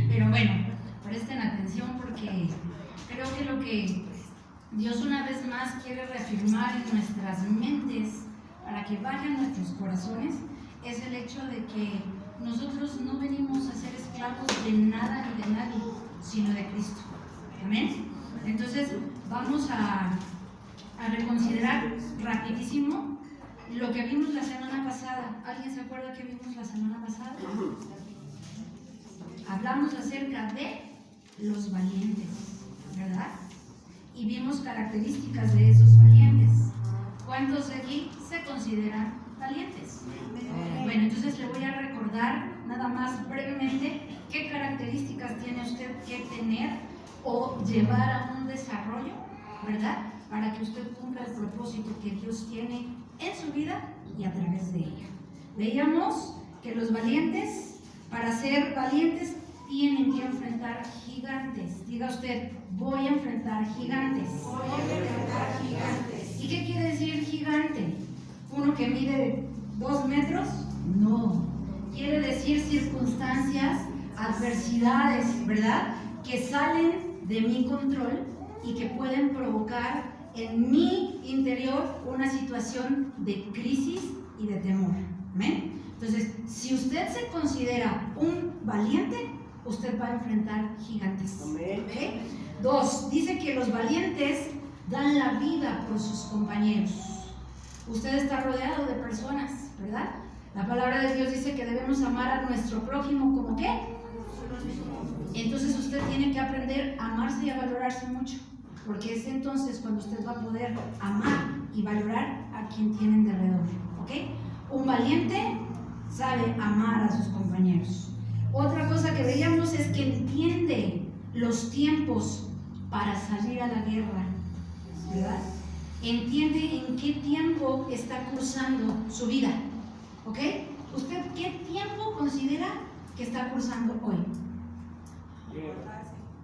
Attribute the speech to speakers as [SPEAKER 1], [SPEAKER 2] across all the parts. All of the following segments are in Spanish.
[SPEAKER 1] Pero bueno, presten atención porque creo que lo que Dios una vez más quiere reafirmar en nuestras mentes para que bajen nuestros corazones es el hecho de que nosotros no venimos a ser esclavos de nada ni de nadie, sino de Cristo. Amén. Entonces vamos a reconsiderar rapidísimo lo que vimos la semana pasada. ¿Alguien se acuerda que vimos la semana pasada? Hablamos acerca de los valientes, ¿verdad? Y vimos características de esos valientes. ¿Cuántos de aquí se consideran valientes? Bueno, entonces le voy a recordar nada más brevemente qué características tiene usted que tener o llevar a un desarrollo, ¿verdad? Para que usted cumpla el propósito que Dios tiene en su vida y a través de ella. Veíamos que los valientes, para ser valientes, tienen que enfrentar gigantes. Diga usted, voy a enfrentar gigantes.
[SPEAKER 2] Voy a enfrentar gigantes.
[SPEAKER 1] ¿Y qué quiere decir gigante? ¿Uno que mide 2 metros? No. Quiere decir circunstancias, adversidades, ¿verdad? Que salen de mi control y que pueden provocar en mi interior una situación de crisis y de temor. ¿Amén? Entonces, si usted se considera un valiente, usted va a enfrentar gigantes. ¿Okay? 2, dice que los valientes dan la vida por sus compañeros. Usted está rodeado de personas, ¿verdad? La palabra de Dios dice que debemos amar a nuestro prójimo como ¿qué? Entonces usted tiene que aprender a amarse y a valorarse mucho, porque es entonces cuando usted va a poder amar y valorar a quien tienen de alrededor. ¿Ok? Un valiente sabe amar a sus compañeros. Otra cosa que veíamos es que entiende los tiempos para salir a la guerra, ¿verdad? Entiende en qué tiempo está cursando su vida, ¿ok? ¿Usted qué tiempo considera que está cursando hoy?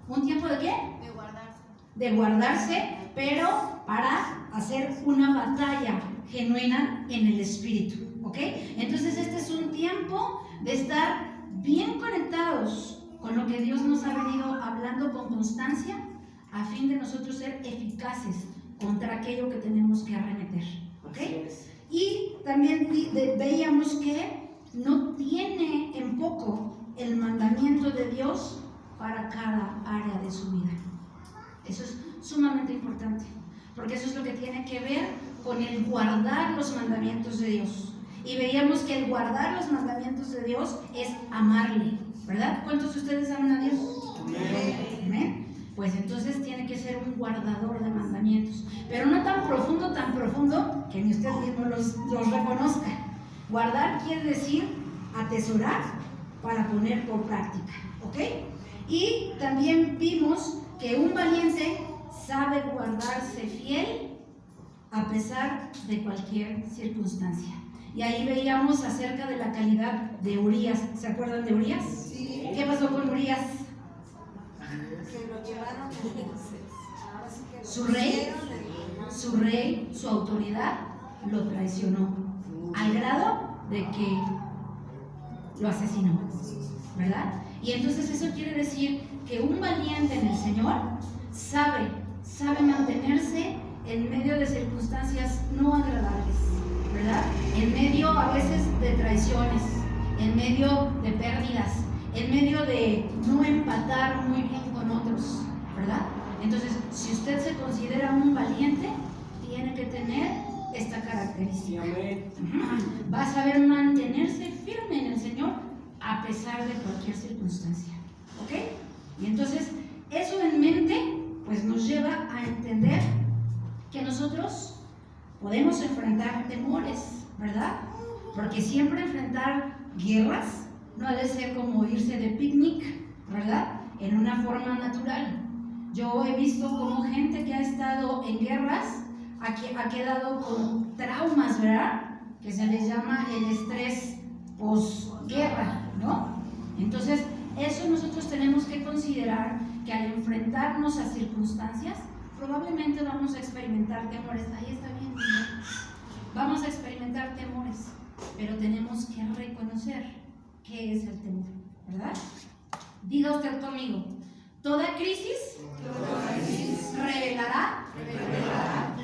[SPEAKER 1] ¿Un tiempo de qué?
[SPEAKER 2] De guardarse.
[SPEAKER 1] De guardarse, pero para hacer una batalla genuina en el espíritu, ¿ok? Entonces este es un tiempo de estar bien conectados con lo que Dios nos ha venido hablando con constancia a fin de nosotros ser eficaces contra aquello que tenemos que arremeter, ¿ok? Y también veíamos que no tiene en poco el mandamiento de Dios para cada área de su vida. Eso es sumamente importante, porque eso es lo que tiene que ver con el guardar los mandamientos de Dios. Y veíamos que el guardar los mandamientos de Dios es amarle, ¿verdad? ¿Cuántos de ustedes aman a Dios? Amén. Pues entonces tiene que ser un guardador de mandamientos, pero no tan profundo que ni usted mismo los reconozca. Guardar quiere decir atesorar para poner por práctica, ¿ok? Y también vimos que un valiente sabe guardarse fiel a pesar de cualquier circunstancia. Y ahí veíamos acerca de la calidad de Urías. ¿Se acuerdan de Urías?
[SPEAKER 2] Sí.
[SPEAKER 1] ¿Qué pasó con Urías?
[SPEAKER 2] Que lo llevaron
[SPEAKER 1] Su rey, su autoridad lo traicionó al grado de que lo asesinó, ¿verdad? Y entonces eso quiere decir que un valiente en el Señor sabe mantenerse en medio de circunstancias no agradables, ¿verdad? En medio a veces de traiciones, en medio de pérdidas, en medio de no empatar muy bien con otros, ¿verdad? Entonces, si usted se considera un valiente, tiene que tener esta característica. Va a saber mantenerse firme en el Señor a pesar de cualquier circunstancia, ¿ok? Y entonces, eso en mente, pues nos lleva a entender que nosotros podemos enfrentar temores, ¿verdad? Porque siempre enfrentar guerras no ha de ser como irse de picnic, ¿verdad? En una forma natural. Yo he visto como gente que ha estado en guerras ha quedado con traumas, ¿verdad? Que se les llama el estrés posguerra, ¿no? Entonces, eso nosotros tenemos que considerar que al enfrentarnos a circunstancias, probablemente vamos a experimentar temores. Ahí está bien, ¿no? Vamos a experimentar temores, pero tenemos que reconocer qué es el temor, ¿verdad? Diga usted conmigo, toda crisis revelará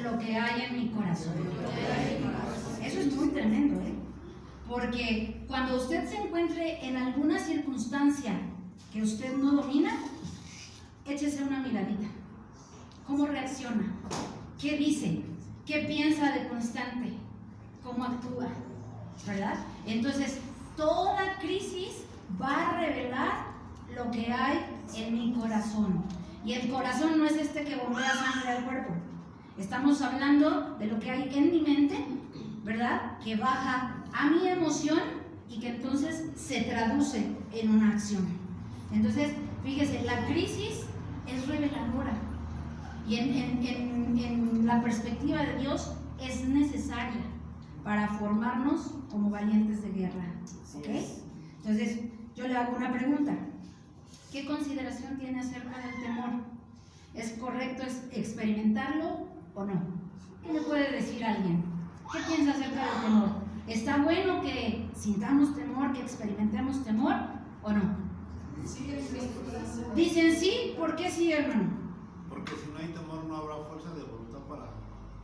[SPEAKER 1] lo que hay en mi corazón. Eso es muy tremendo, ¿eh? Porque cuando usted se encuentre en alguna circunstancia que usted no domina, échese una miradita. ¿Cómo reacciona? ¿Qué dice? ¿Qué piensa de constante? ¿Cómo actúa? ¿Verdad? Entonces, toda crisis va a revelar lo que hay en mi corazón. Y el corazón no es este que bombea sangre al cuerpo. Estamos hablando de lo que hay en mi mente, ¿verdad? Que baja a mi emoción y que entonces se traduce en una acción. Entonces, fíjese, la crisis es reveladora. Y en la perspectiva de Dios es necesaria para formarnos como valientes de guerra. ¿Ok? Entonces, yo le hago una pregunta. ¿Qué consideración tiene acerca del temor? ¿Es correcto experimentarlo o no? ¿Qué me puede decir alguien? ¿Qué piensa acerca del temor? ¿Está bueno que sintamos temor, que experimentemos temor o no?
[SPEAKER 2] Sí, es mi
[SPEAKER 1] Dicen sí, ¿por qué sí, hermano?
[SPEAKER 3] Porque si no hay temor no habrá fuerza de voluntad para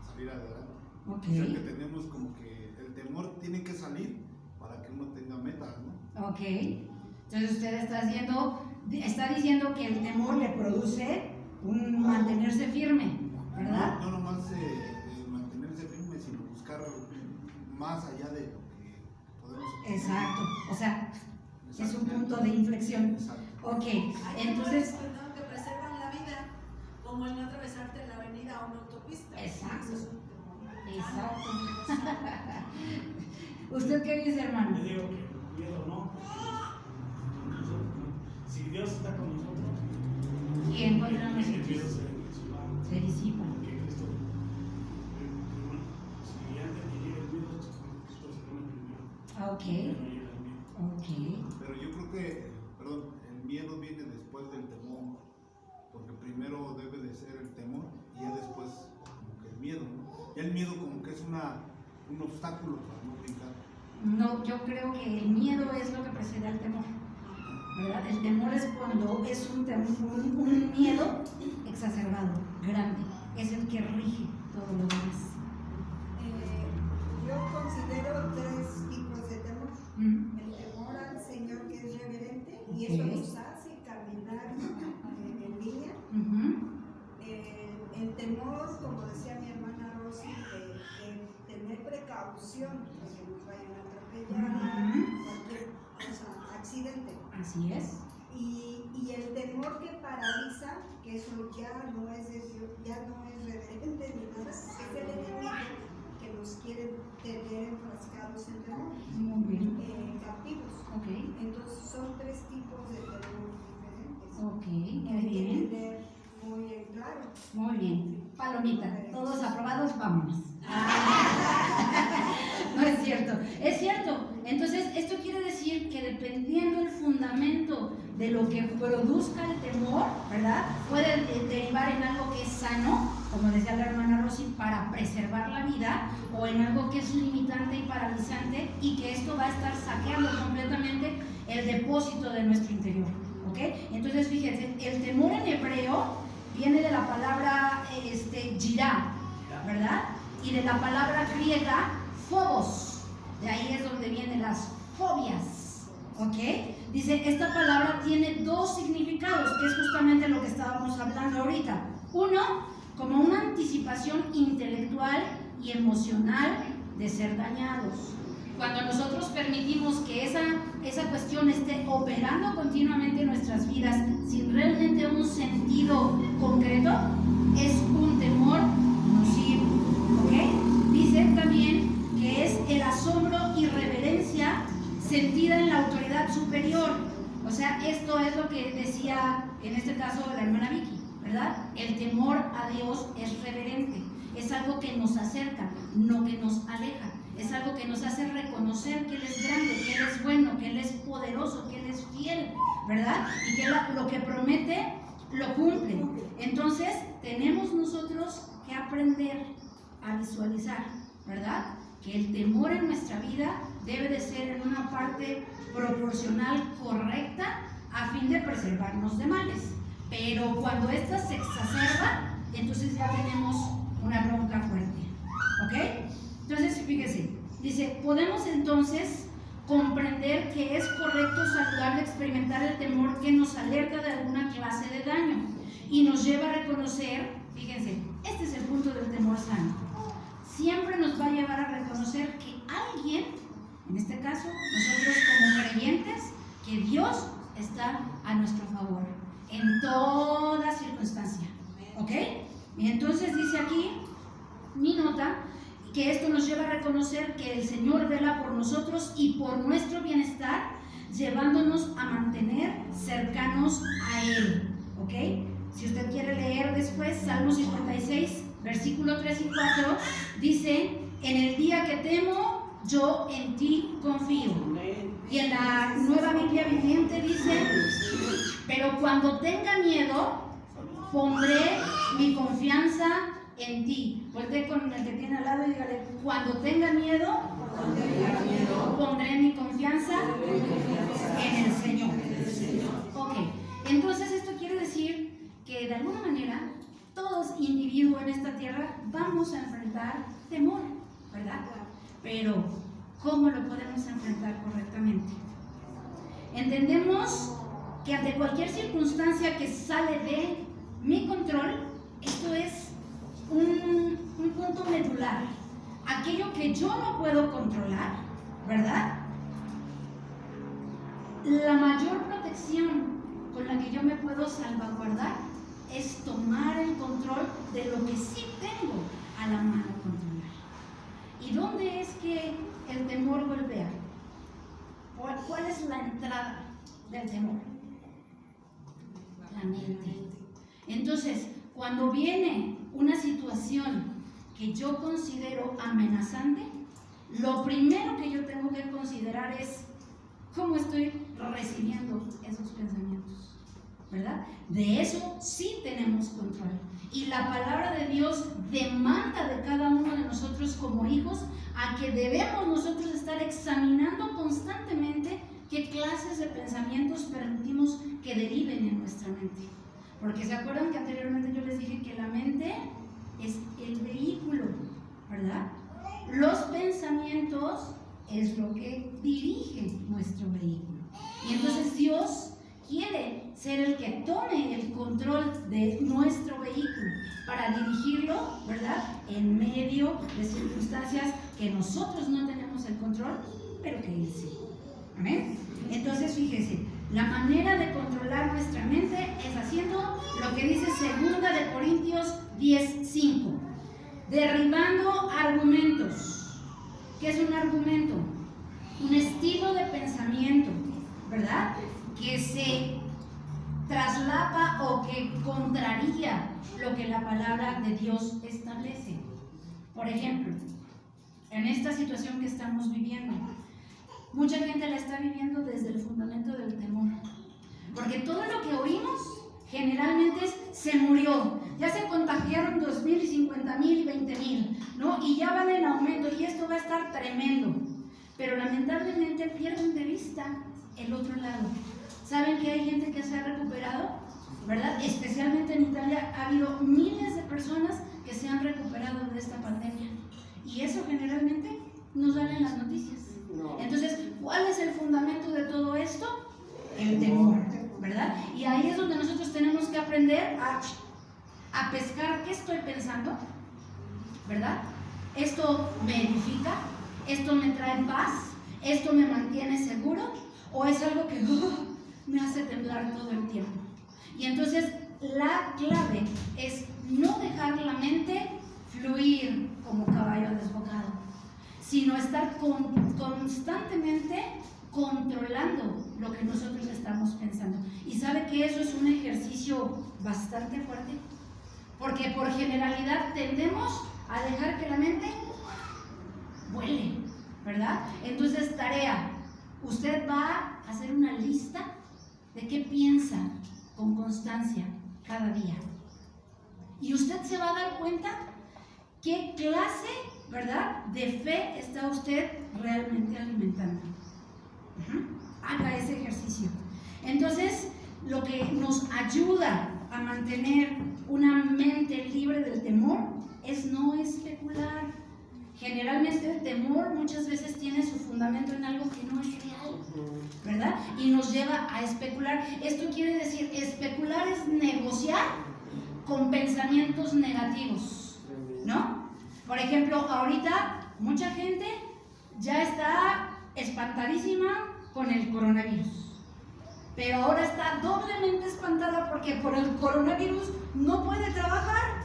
[SPEAKER 3] salir adelante.
[SPEAKER 1] Ok.
[SPEAKER 3] O sea que tenemos como que el temor tiene que salir para que uno tenga metas, ¿no?
[SPEAKER 1] Ok. Entonces usted está diciendo que el temor le produce un mantenerse firme, ¿verdad?
[SPEAKER 3] No nomás mantenerse firme, sino buscar más allá de lo que podemos obtener.
[SPEAKER 1] Exacto. O sea, es un punto de inflexión.
[SPEAKER 3] Exacto.
[SPEAKER 1] Ok.
[SPEAKER 2] Hay
[SPEAKER 1] Entonces,
[SPEAKER 2] temores que preservan la vida, como el no atravesarte la avenida o una autopista.
[SPEAKER 1] Exacto.
[SPEAKER 2] Eso es un temor.
[SPEAKER 1] Exacto. ¿Usted qué dice, hermano?
[SPEAKER 4] Yo digo que el miedo no. Si Dios está con nosotros,
[SPEAKER 1] ¿Quién contra
[SPEAKER 4] el miedo
[SPEAKER 1] nosotros?
[SPEAKER 4] se
[SPEAKER 1] Se disipa.
[SPEAKER 4] porque Cristo, si antes de llegar el miedo, Cristo se pone primero.
[SPEAKER 1] Ok.
[SPEAKER 4] Ya no llega el miedo.
[SPEAKER 1] Ok.
[SPEAKER 3] Pero yo creo que, el miedo viene después del temor, porque primero debe de ser el temor y ya después como que el miedo, ¿no? Ya el miedo como que es un obstáculo para no brincar.
[SPEAKER 1] No, yo creo que el miedo es lo que precede al temor, ¿verdad? El temor es cuando es un miedo exacerbado, grande, es el que rige todo lo demás.
[SPEAKER 5] Yo considero 3 tipos de temor.
[SPEAKER 1] ¿Mm?
[SPEAKER 5] El temor al Señor, que es reverente, y
[SPEAKER 1] Ok.
[SPEAKER 5] eso nos hace caminar en línea.
[SPEAKER 1] Ujú.
[SPEAKER 5] El temor, como decía mi hermana Rosy, de tener precaución, que nos vayan a atropellar,
[SPEAKER 1] Ujú.
[SPEAKER 5] cualquier cosa, accidente.
[SPEAKER 1] Así es.
[SPEAKER 5] Y el temor que paraliza, que eso ya no es de Dios, ya no es reverente ni nada, es el enemigo que nos quiere tener enfrascados en temor,
[SPEAKER 1] Muy bien.
[SPEAKER 5] captivos.
[SPEAKER 1] Ok.
[SPEAKER 5] Entonces son 3 tipos de temor diferentes.
[SPEAKER 1] Ok,
[SPEAKER 5] Que
[SPEAKER 1] muy
[SPEAKER 5] hay que
[SPEAKER 1] bien.
[SPEAKER 5] tener muy en claro.
[SPEAKER 1] Muy bien. Palomita, todos aprobados, vámonos. No es cierto. Es cierto. Entonces, esto quiere decir que dependiendo del fundamento de lo que produzca el temor, ¿verdad? Puede derivar en algo que es sano, como decía la hermana Rosy, para preservar la vida, o en algo que es limitante y paralizante, y que esto va a estar saqueando completamente el depósito de nuestro interior. ¿Ok? Entonces, fíjense, el temor en hebreo viene de la palabra yirá, ¿verdad? Y de la palabra griega phobos. De ahí es donde vienen las fobias. ¿Ok? Dice, esta palabra tiene 2 significados, que es justamente lo que estábamos hablando ahorita. Uno, como una anticipación intelectual y emocional de ser dañados. Cuando nosotros permitimos que esa cuestión esté operando continuamente en nuestras vidas sin realmente un sentido concreto, es un temor nocivo. ¿Ok? Dice también que es el asombro y reverencia sentida en la autoridad superior. O sea, esto es lo que decía en este caso la hermana Vicky, ¿verdad? El temor a Dios es reverente, es algo que nos acerca, no que nos aleja. Es algo que nos hace reconocer que Él es grande, que Él es bueno, que Él es poderoso, que Él es fiel, ¿verdad? Y que lo que promete lo cumple. Entonces, tenemos nosotros que aprender a visualizar, ¿verdad? Que el temor en nuestra vida debe de ser en una parte proporcional correcta a fin fin de preservarnos de males. Pero cuando esta se exacerba, entonces ya tenemos una bronca fuerte. ¿Ok? Entonces, fíjese, dice, podemos entonces comprender que es correcto, saludable experimentar el temor que nos alerta de alguna clase de daño y nos lleva a reconocer, fíjense, este es el punto del temor sano. Siempre nos va a llevar a reconocer que alguien, en este caso, nosotros como creyentes, que Dios está a nuestro favor en toda circunstancia. ¿Ok? Y entonces dice aquí, mi nota, que esto nos lleva a reconocer que el Señor vela por nosotros y por nuestro bienestar, llevándonos a mantener cercanos a Él. ¿Ok? Si usted quiere leer después, Salmo 56, versículo 3 y 4, dice, en el día que temo, yo en ti confío. Y en la Nueva Biblia Viviente dice, pero cuando tenga miedo, pondré mi confianza en ti. Voltee con el que tiene al lado y dígale, cuando tenga miedo, pondré mi confianza en el Señor. Ok, entonces esto quiere decir que de alguna manera todos individuos en esta tierra vamos a enfrentar temor, ¿verdad? Pero ¿cómo lo podemos enfrentar correctamente? Entendemos que ante cualquier circunstancia que sale de mi control, esto es un punto medular. Aquello que yo no puedo controlar, ¿verdad? La mayor protección con la que yo me puedo salvaguardar es tomar el control de lo que sí tengo a la mano controlar. ¿Y dónde es que el temor golpea? ¿Cuál es la entrada del temor? La mente. Entonces, cuando viene una situación que yo considero amenazante, lo primero que yo tengo que considerar es cómo estoy recibiendo esos pensamientos, ¿verdad? De eso sí tenemos control. Y la palabra de Dios demanda de cada uno de nosotros como hijos a que debemos nosotros estar examinando constantemente qué clases de pensamientos permitimos que deriven en nuestra mente. Porque se acuerdan que anteriormente yo les dije que la mente es el vehículo, ¿verdad? Los pensamientos es lo que dirige nuestro vehículo. Y entonces Dios quiere ser el que tome el control de nuestro vehículo para dirigirlo, ¿verdad? En medio de circunstancias que nosotros no tenemos el control, pero que Él sí. ¿Amén? Entonces, fíjese, la manera de controlar nuestra mente es haciendo lo que dice 2 de Corintios 10:5, derribando argumentos. ¿Qué es un argumento? Un estilo de pensamiento, ¿verdad? Que se traslapa o que contraría lo que la palabra de Dios establece. Por ejemplo, en esta situación que estamos viviendo, mucha gente la está viviendo desde el fundamento del temor, porque todo lo que oímos generalmente es se murió, ya se contagiaron 2,000 y 50,000 y 20,000, ¿no? Y ya van en aumento y esto va a estar tremendo. Pero lamentablemente pierden de vista el otro lado. ¿Saben que hay gente que se ha recuperado? ¿Verdad? Especialmente en Italia ha habido miles de personas que se han recuperado de esta pandemia. Y eso generalmente nos sale en las noticias. Entonces, ¿cuál es el fundamento de todo esto? El temor, ¿verdad? Y ahí es donde nosotros tenemos que aprender a pescar qué estoy pensando, ¿verdad? ¿Esto me edifica? ¿Esto me trae paz? ¿Esto me mantiene seguro? ¿O es algo que me hace temblar todo el tiempo? Y entonces la clave es no dejar la mente fluir como caballo desbocado, sino estar constantemente controlando lo que nosotros estamos pensando. Y sabe que eso es un ejercicio bastante fuerte, porque por generalidad tendemos a dejar que la mente vuele, ¿verdad? Entonces, tarea, usted va a hacer una lista de qué piensa con constancia cada día. Y usted se va a dar cuenta qué clase, ¿verdad?, de fe está usted realmente alimentando. Haga ese ejercicio. Entonces, lo que nos ayuda a mantener una mente libre del temor es no especular. Generalmente el temor muchas veces tiene su fundamento en algo que no es real, ¿verdad? Y nos lleva a especular. Esto quiere decir, especular es negociar con pensamientos negativos, ¿no? Por ejemplo, ahorita mucha gente ya está espantadísima con el coronavirus, pero ahora está doblemente espantada porque por el coronavirus no puede trabajar.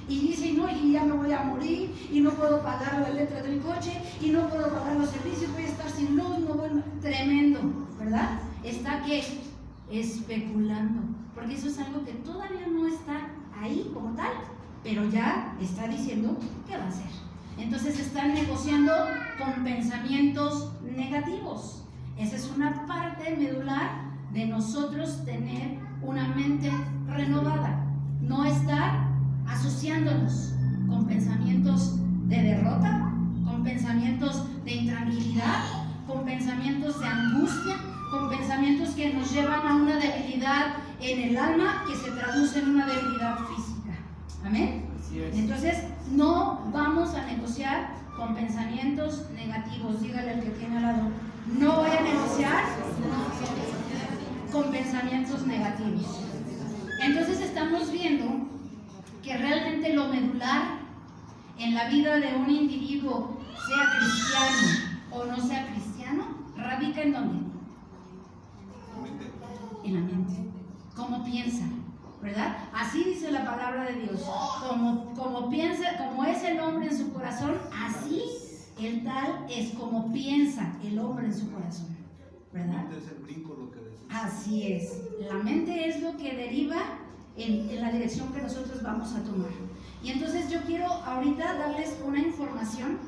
[SPEAKER 1] Y dice, no, y ya me voy a morir, y no puedo pagar la letra del coche, y no puedo pagar los servicios, voy a estar sin luz, no voy... Tremendo, ¿verdad? Está que especulando, porque eso es algo que todavía no está ahí como tal, pero ya está diciendo qué va a hacer. Entonces están negociando con pensamientos negativos. Esa es una parte medular de nosotros tener una mente renovada, no estar asociándonos con pensamientos de derrota, con pensamientos de intranquilidad, con pensamientos de angustia, con pensamientos que nos llevan a una debilidad en el alma que se traduce en una debilidad física. ¿Amén? Entonces, no vamos a negociar con pensamientos negativos. Dígale al que tiene al lado, no voy a negociar con pensamientos negativos. Entonces estamos viendo que realmente lo medular en la vida de un individuo, sea cristiano o no sea cristiano, radica ¿en dónde? En la mente. ¿Cómo piensa? ¿Verdad? Así dice la palabra de Dios. Como piensa, como es el hombre en su corazón, así el tal es como piensa el hombre en su corazón. ¿Verdad?
[SPEAKER 3] Es el brinco lo que decís.
[SPEAKER 1] Así es. La mente es lo que deriva en la dirección que nosotros vamos a tomar. Y entonces yo quiero ahorita darles una información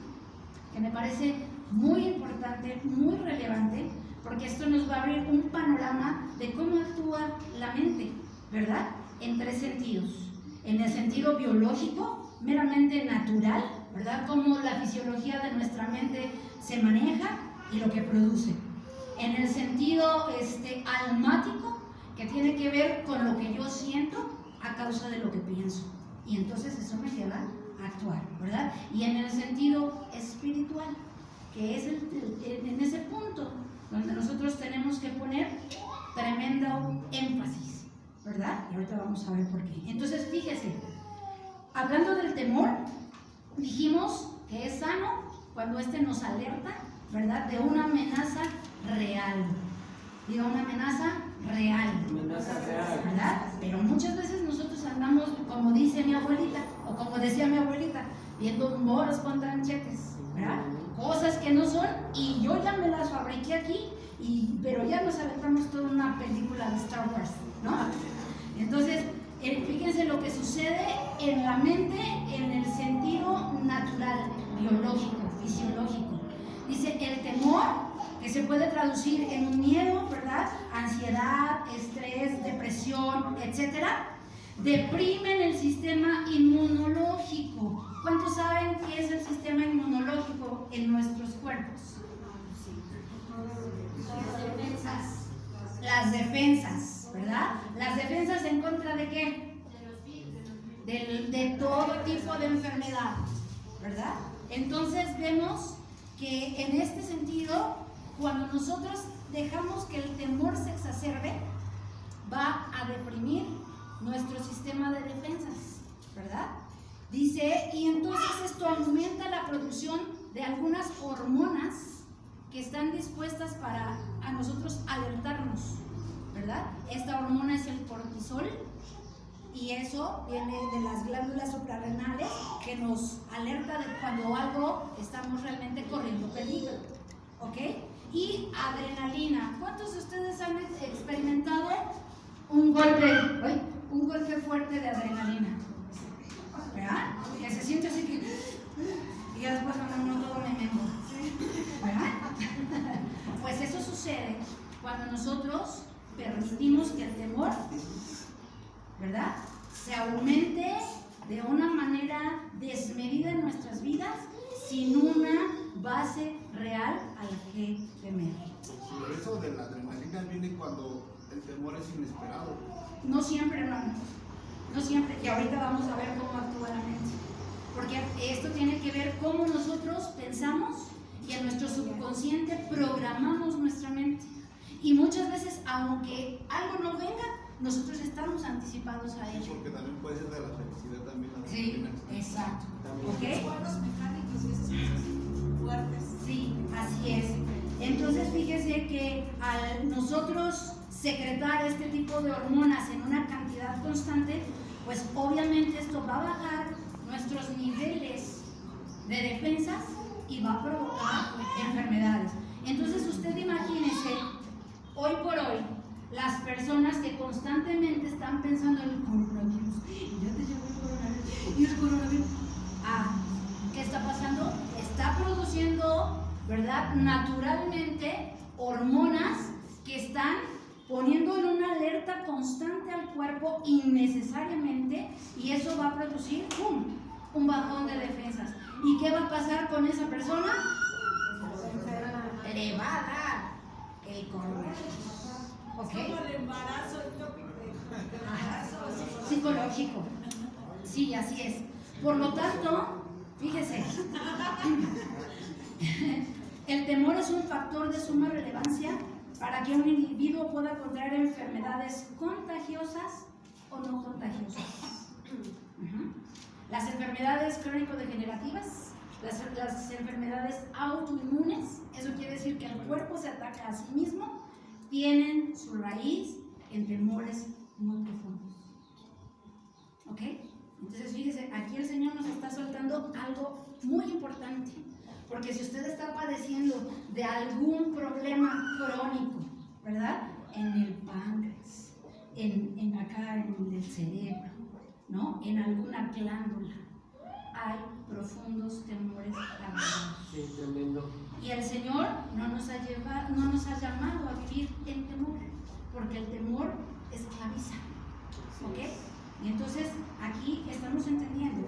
[SPEAKER 1] que me parece muy importante, muy relevante, porque esto nos va a abrir un panorama de cómo actúa la mente, ¿verdad? En tres sentidos. En el sentido biológico, meramente natural, ¿verdad? Cómo la fisiología de nuestra mente se maneja y lo que produce. En el sentido almático, que tiene que ver con lo que yo siento a causa de lo que pienso. Y entonces eso me lleva a actuar, ¿verdad? Y en el sentido espiritual, que es en ese punto donde nosotros tenemos que poner tremendo énfasis, ¿verdad? Y ahorita vamos a ver por qué. Entonces, fíjese, hablando del temor, dijimos que es sano cuando nos alerta, ¿verdad? De una amenaza real. Diga, una amenaza real. ¿Verdad? Pero muchas veces nosotros andamos, como dice mi abuelita, o como decía mi abuelita, viendo moros con tranchetes, ¿verdad? Cosas que no son, y yo ya me las fabriqué aquí, pero ya nos aventamos toda una película de Star Wars, ¿no? Entonces, fíjense lo que sucede en la mente en el sentido natural, biológico, fisiológico. Dice, el temor, que se puede traducir en un miedo, ¿verdad? Ansiedad, estrés, depresión, etcétera, deprimen el sistema inmunológico. ¿Cuántos saben qué es el sistema inmunológico en nuestros cuerpos? Las defensas, ¿verdad? Las defensas en contra de qué? De todo tipo de enfermedad, ¿verdad? Entonces vemos que en este sentido, cuando nosotros dejamos que el temor se exacerbe, va a deprimir nuestro sistema de defensas, ¿verdad? Dice, y entonces esto aumenta la producción de algunas hormonas que están dispuestas para a nosotros alertarnos, ¿verdad? Esta hormona es el cortisol, y eso viene de las glándulas suprarrenales que nos alerta de cuando algo estamos realmente corriendo peligro, ¿ok? Y adrenalina. ¿Cuántos de ustedes han experimentado un golpe fuerte de adrenalina? ¿Verdad? Que se siente así que... y ya después uno todo memento, ¿verdad? Pues eso sucede cuando nosotros permitimos que el temor, ¿verdad?, se aumente de una manera desmedida en nuestras vidas sin una base real a la que temer.
[SPEAKER 3] Eso de la adrenalina viene cuando el temor es inesperado.
[SPEAKER 1] No siempre, hermano. No siempre. Y ahorita vamos a ver cómo actúa la mente. Porque esto tiene que ver cómo nosotros pensamos y en nuestro subconsciente programamos nuestra mente. Y muchas veces, aunque algo no venga, nosotros estamos anticipados a ello.
[SPEAKER 3] Porque también puede ser de la felicidad también. La
[SPEAKER 1] Sí,
[SPEAKER 3] disciplina.
[SPEAKER 1] exacto.
[SPEAKER 2] Los
[SPEAKER 1] ¿Ok?
[SPEAKER 2] juegos mecánicos y esas cosas fuertes.
[SPEAKER 1] Sí, así es. Entonces fíjese que al nosotros secretar este tipo de hormonas en una cantidad constante, pues obviamente esto va a bajar nuestros niveles de defensas y va a provocar enfermedades. Entonces usted imagínese, hoy por hoy, las personas que constantemente están pensando en el coronavirus, y ya te llegó el coronavirus, y el coronavirus, ¿qué está pasando? Está produciendo, ¿verdad?, naturalmente hormonas que están poniendo en una alerta constante al cuerpo innecesariamente, y eso va a producir ¡pum!, un bajón de defensas. ¿Y qué va a pasar con esa persona? Le va a dar el coronavirus. ¿Ok?
[SPEAKER 2] Como el embarazo, el tópico de embarazo
[SPEAKER 1] Psicológico. Sí, así es. Por lo tanto, fíjese, el temor es un factor de suma relevancia para que un individuo pueda contraer enfermedades contagiosas o no contagiosas. Las enfermedades crónico-degenerativas, las enfermedades autoinmunes, eso quiere decir que el cuerpo se ataca a sí mismo, tienen su raíz en temores muy profundos. ¿Ok? Entonces fíjese, aquí el Señor nos está soltando algo muy importante, porque si usted está padeciendo de algún problema crónico, ¿verdad?, en el páncreas, en acá en el cerebro, ¿no?, en alguna glándula, hay profundos temores laborales.
[SPEAKER 6] Sí, tremendo.
[SPEAKER 1] Y el Señor no nos ha llamado a vivir en temor, porque el temor esclaviza. ¿Ok? Y entonces aquí estamos entendiendo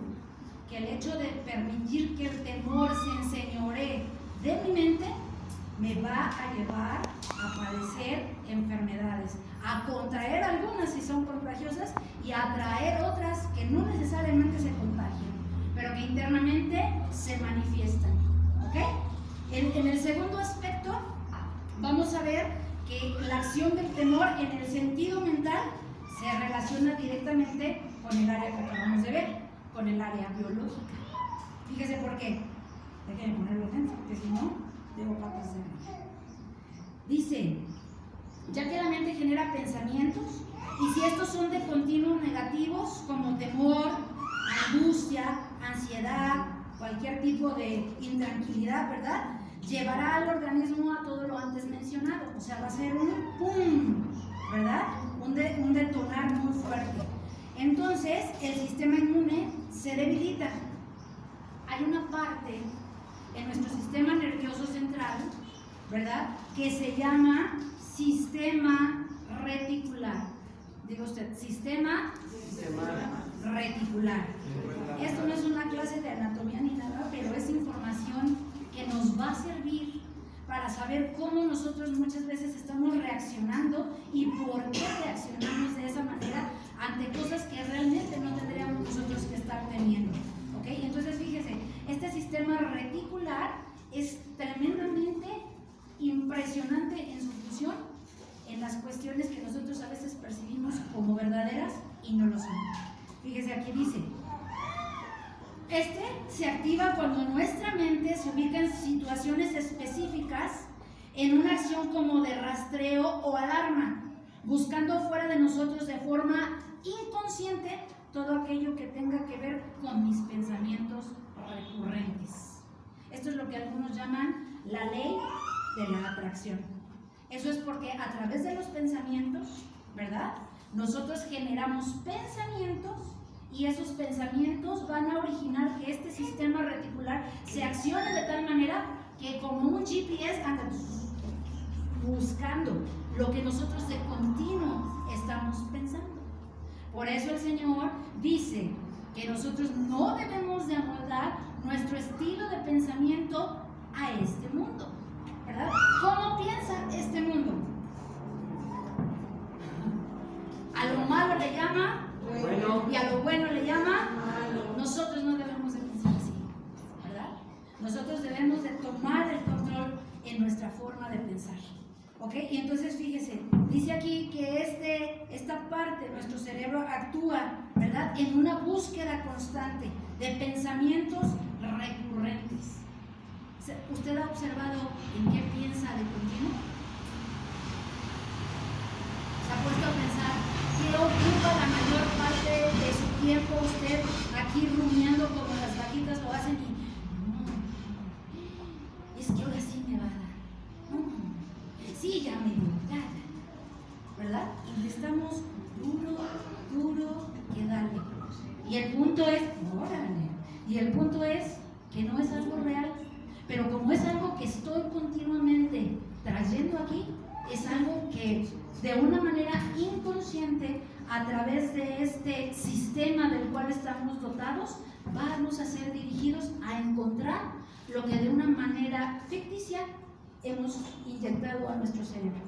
[SPEAKER 1] que el hecho de permitir que el temor se enseñoree de mi mente me va a llevar a padecer enfermedades, a contraer algunas si son contagiosas y a atraer otras que no necesariamente se contagian, pero que internamente se manifiestan. ¿Ok? En el segundo aspecto vamos a ver que la acción del temor en el sentido mental se relaciona directamente con el área que acabamos de ver, con el área biológica. Fíjese por qué. Déjenme ponerlo dentro, porque si no, debo patas de mí. Dice, ya que la mente genera pensamientos, y si estos son de continuo negativos, como temor, angustia, ansiedad, cualquier tipo de intranquilidad, ¿verdad?, llevará al organismo a todo lo antes mencionado. O sea, va a ser un pum, ¿verdad?, un detonar muy fuerte. Entonces, el sistema inmune se debilita. Hay una parte en nuestro sistema nervioso central, ¿verdad?, que se llama sistema reticular. Diga usted, sistema reticular. Esto no es una clase de anatomía ni nada, pero es información que nos va a servir para saber cómo nosotros muchas veces estamos reaccionando y por qué reaccionamos de esa manera ante cosas que realmente no tendríamos nosotros que estar teniendo. ¿Ok? Entonces fíjese, este sistema reticular es tremendamente impresionante en su función, en las cuestiones que nosotros a veces percibimos como verdaderas y no lo son. Fíjese, aquí dice, este se activa cuando nuestra mente se ubica en situaciones específicas en una acción como de rastreo o alarma, buscando fuera de nosotros de forma inconsciente todo aquello que tenga que ver con mis pensamientos recurrentes. Esto es lo que algunos llaman la ley de la atracción. Eso es porque a través de los pensamientos, ¿verdad?, nosotros generamos pensamientos y esos pensamientos van a originar que este sistema reticular se accione de tal manera que como un GPS anda buscando lo que nosotros de continuo estamos pensando. Por eso el Señor dice que nosotros no debemos de amoldar nuestro estilo de pensamiento a este mundo, ¿verdad? ¿Cómo piensa este mundo? le llama
[SPEAKER 6] Bueno.
[SPEAKER 1] y a lo bueno le llama malo. Nosotros no debemos de pensar así, ¿verdad? Nosotros debemos de tomar el control en nuestra forma de pensar. ¿Ok? Y entonces fíjese, dice aquí que esta parte de nuestro cerebro actúa, ¿verdad?, en una búsqueda constante de pensamientos recurrentes. ¿Usted ha observado en qué piensa de continuo? ¿Se ha puesto a pensar qué ocupa la mayor parte de su tiempo usted aquí rumiando como las vaquitas lo hacen y es que ahora sí me va a dar? Sí, ya me dio, ya, ¿verdad? Y estamos duro que darle. Y el punto es, órale, y el punto es que no es algo real, pero como es algo que estoy continuamente trayendo aquí, es algo que de una manera inconsciente, a través de este sistema del cual estamos dotados, vamos a ser dirigidos a encontrar lo que de una manera ficticia hemos inyectado a nuestro cerebro.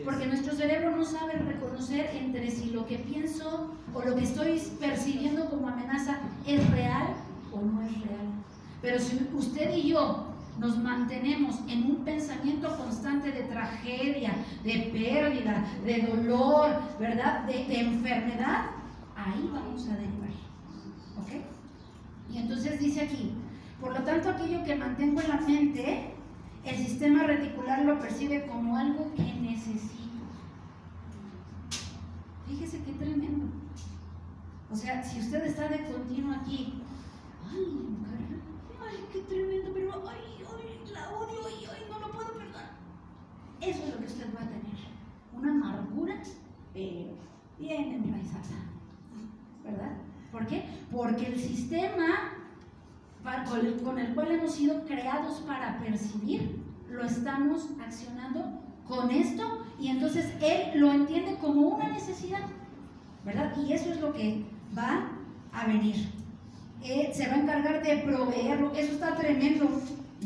[SPEAKER 1] Porque nuestro cerebro no sabe reconocer entre si lo que pienso o lo que estoy percibiendo como amenaza es real o no es real. Pero si usted y yo nos mantenemos en un pensamiento constante de tragedia, de pérdida, de dolor, ¿verdad?, de enfermedad, ahí vamos a derivar. ¿Ok? Y entonces dice aquí, por lo tanto, aquello que mantengo en la mente, el sistema reticular lo percibe como algo que necesito. Fíjese qué tremendo. O sea, si usted está de continuo aquí, ay, qué tremendo, pero ay, la odio y ay, no lo puedo perdonar. Eso es lo que usted va a tener. Una amargura, pero bien enraizada. ¿Verdad? ¿Por qué? Porque el sistema con el cual hemos sido creados para percibir, lo estamos accionando con esto, y entonces él lo entiende como una necesidad, ¿verdad? Y eso es lo que va a venir. Se va a encargar de proveerlo. Eso está tremendo,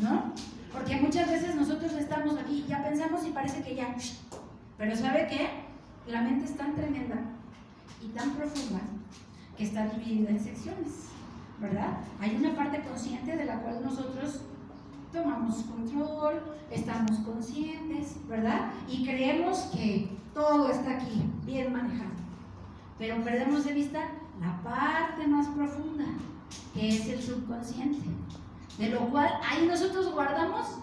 [SPEAKER 1] ¿no? Porque muchas veces nosotros estamos aquí, ya pensamos y parece que ya, pero ¿sabe qué? La mente es tan tremenda y tan profunda que está dividida en secciones, ¿verdad? Hay una parte consciente de la cual nosotros tomamos control, estamos conscientes, ¿verdad? Y creemos que todo está aquí, bien manejado. Pero perdemos de vista la parte más profunda, que es el subconsciente, de lo cual ahí nosotros guardamos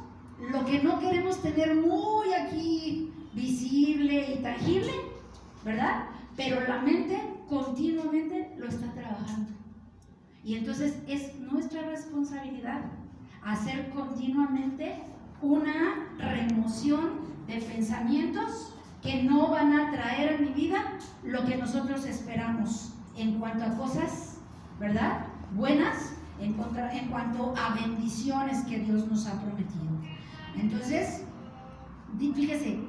[SPEAKER 1] lo que no queremos tener muy aquí visible y tangible, ¿verdad? Pero la mente continuamente lo está trabajando. Y entonces es nuestra responsabilidad hacer continuamente una remoción de pensamientos que no van a traer a mi vida lo que nosotros esperamos en cuanto a cosas, ¿verdad?, buenas, en cuanto a bendiciones que Dios nos ha prometido. Entonces, fíjese,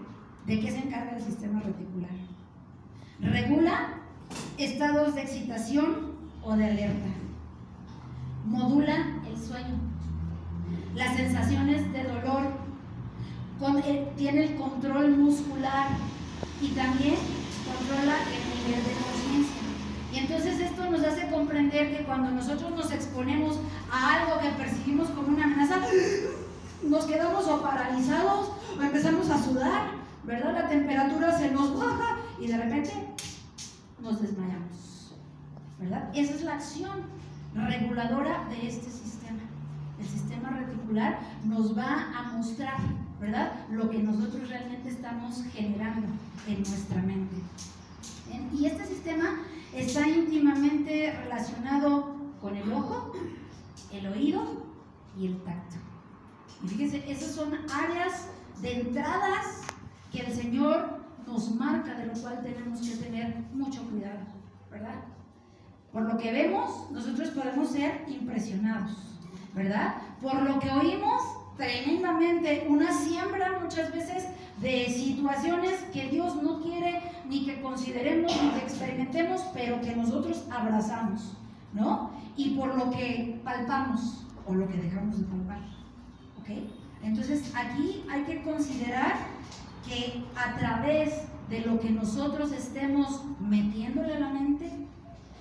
[SPEAKER 1] ¿de qué se encarga el sistema reticular? Regula estados de excitación o de alerta. Modula el sueño, las sensaciones de dolor, tiene el control muscular y también controla el nivel de conciencia. Y entonces esto nos hace comprender que cuando nosotros nos exponemos a algo que percibimos como una amenaza, nos quedamos o paralizados o empezamos a sudar, ¿verdad? La temperatura se nos baja y de repente nos desmayamos, ¿verdad? Esa es la acción reguladora de este sistema. El sistema reticular nos va a mostrar, ¿verdad?, lo que nosotros realmente estamos generando en nuestra mente. Y este sistema está íntimamente relacionado con el ojo, el oído y el tacto. Y fíjense, esas son áreas de entradas que el Señor nos marca, de lo cual tenemos que tener mucho cuidado, ¿verdad? Por lo que vemos, nosotros podemos ser impresionados, ¿verdad? Por lo que oímos, tremendamente, una siembra muchas veces de situaciones que Dios no quiere ni que consideremos ni que experimentemos, pero que nosotros abrazamos, ¿no? Y por lo que palpamos o lo que dejamos de palpar, ¿ok? Entonces aquí hay que considerar que a través de lo que nosotros estemos metiéndole a la mente,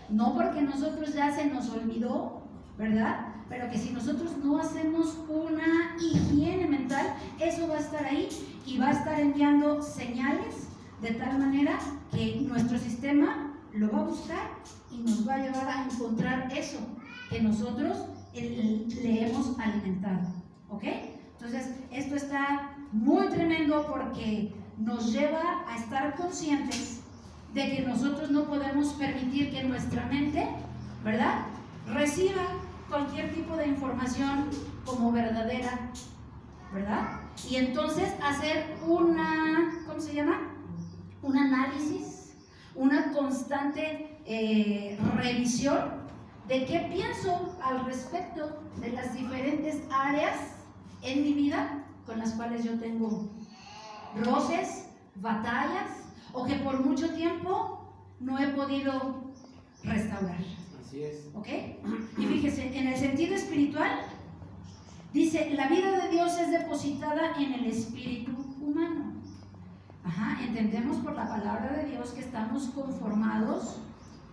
[SPEAKER 1] no porque nosotros ya se nos olvidó, ¿verdad? Pero que si nosotros no hacemos una higiene mental, eso va a estar ahí y va a estar enviando señales de tal manera que nuestro sistema lo va a buscar y nos va a llevar a encontrar eso que nosotros le hemos alimentado, ¿ok? Entonces, esto está muy tremendo porque nos lleva a estar conscientes de que nosotros no podemos permitir que nuestra mente, ¿verdad?, reciba cualquier tipo de información como verdadera, ¿verdad? Y entonces hacer una, ¿cómo se llama?, un análisis, una constante revisión de qué pienso al respecto de las diferentes áreas en mi vida con las cuales yo tengo roces, batallas, o que por mucho tiempo no he podido restaurar.
[SPEAKER 6] Así es.
[SPEAKER 1] ¿Ok? Y fíjese, en el sentido espiritual, dice, la vida de Dios es depositada en el espíritu humano. Ajá, entendemos por la palabra de Dios que estamos conformados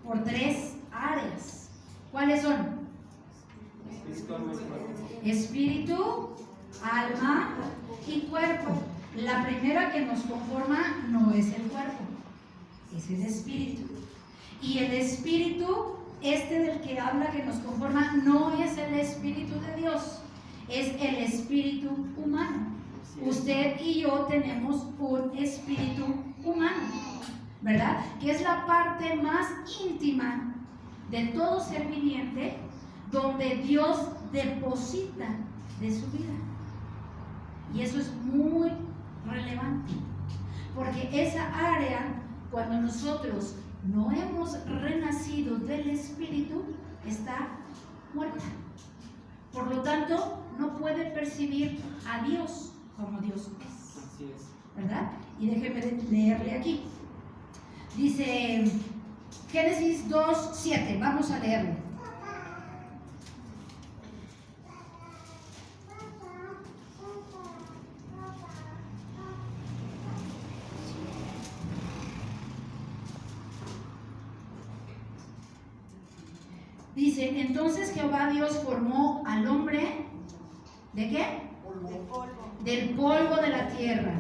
[SPEAKER 1] por 3 áreas. ¿Cuáles son? Espíritu, alma y cuerpo. La primera que nos conforma no es el cuerpo, es el espíritu. Y el espíritu, del que habla que nos conforma, no es el espíritu de Dios, es el espíritu humano. Usted y yo tenemos un espíritu humano, ¿verdad? Que es la parte más íntima de todo ser viviente, donde Dios deposita de su vida. Y eso es muy relevante, porque esa área, cuando nosotros no hemos renacido del espíritu, está muerta. Por lo tanto, no puede percibir a Dios como Dios es.
[SPEAKER 6] Así es.
[SPEAKER 1] ¿Verdad? Y déjenme leerle aquí. Dice Génesis 2:7. Vamos a leerlo. Dice, entonces Jehová Dios formó al hombre, ¿de qué? Del polvo de la tierra,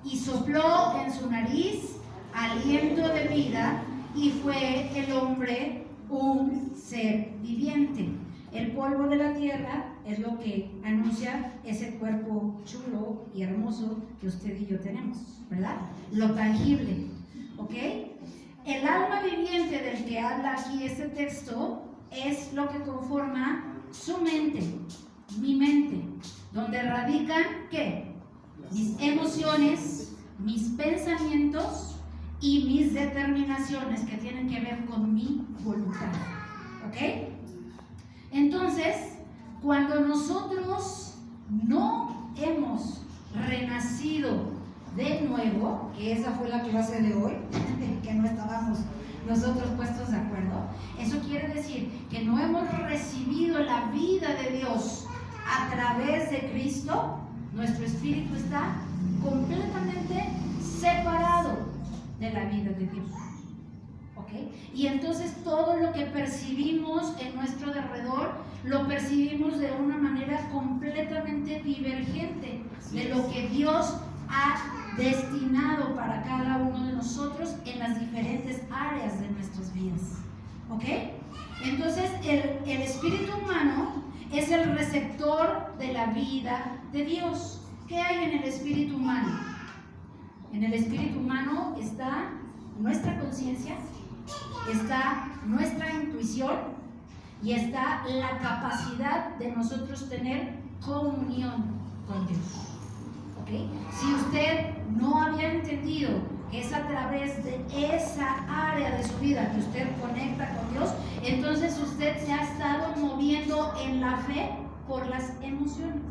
[SPEAKER 1] y sopló en su nariz aliento de vida, y fue el hombre un ser viviente. El polvo de la tierra es lo que anuncia ese cuerpo chulo y hermoso que usted y yo tenemos, ¿verdad? Lo tangible, ¿ok? El alma viviente del que habla aquí este texto es lo que conforma su mente, mi mente, donde radican, ¿qué? Mis emociones, mis pensamientos y mis determinaciones que tienen que ver con mi voluntad, ¿ok? Entonces, cuando nosotros no hemos renacido de nuevo, que esa fue la clase de hoy, que no estábamos nosotros puestos de acuerdo, eso quiere decir que no hemos recibido la vida de Dios a través de Cristo. Nuestro espíritu está completamente separado de la vida de Dios, ¿ok? Y entonces todo lo que percibimos en nuestro derredor lo percibimos de una manera completamente divergente de lo que Dios ha destinado para cada uno de nosotros en las diferentes áreas de nuestras vidas, ¿ok? Entonces el espíritu humano es el receptor de la vida de Dios. ¿Qué hay en el espíritu humano? En el espíritu humano está nuestra conciencia, está nuestra intuición y está la capacidad de nosotros tener comunión con Dios. ¿Okay? Si usted no había entendido que es a través de esa área de su vida que usted conecta con Dios, entonces usted se ha estado moviendo en la fe por las emociones,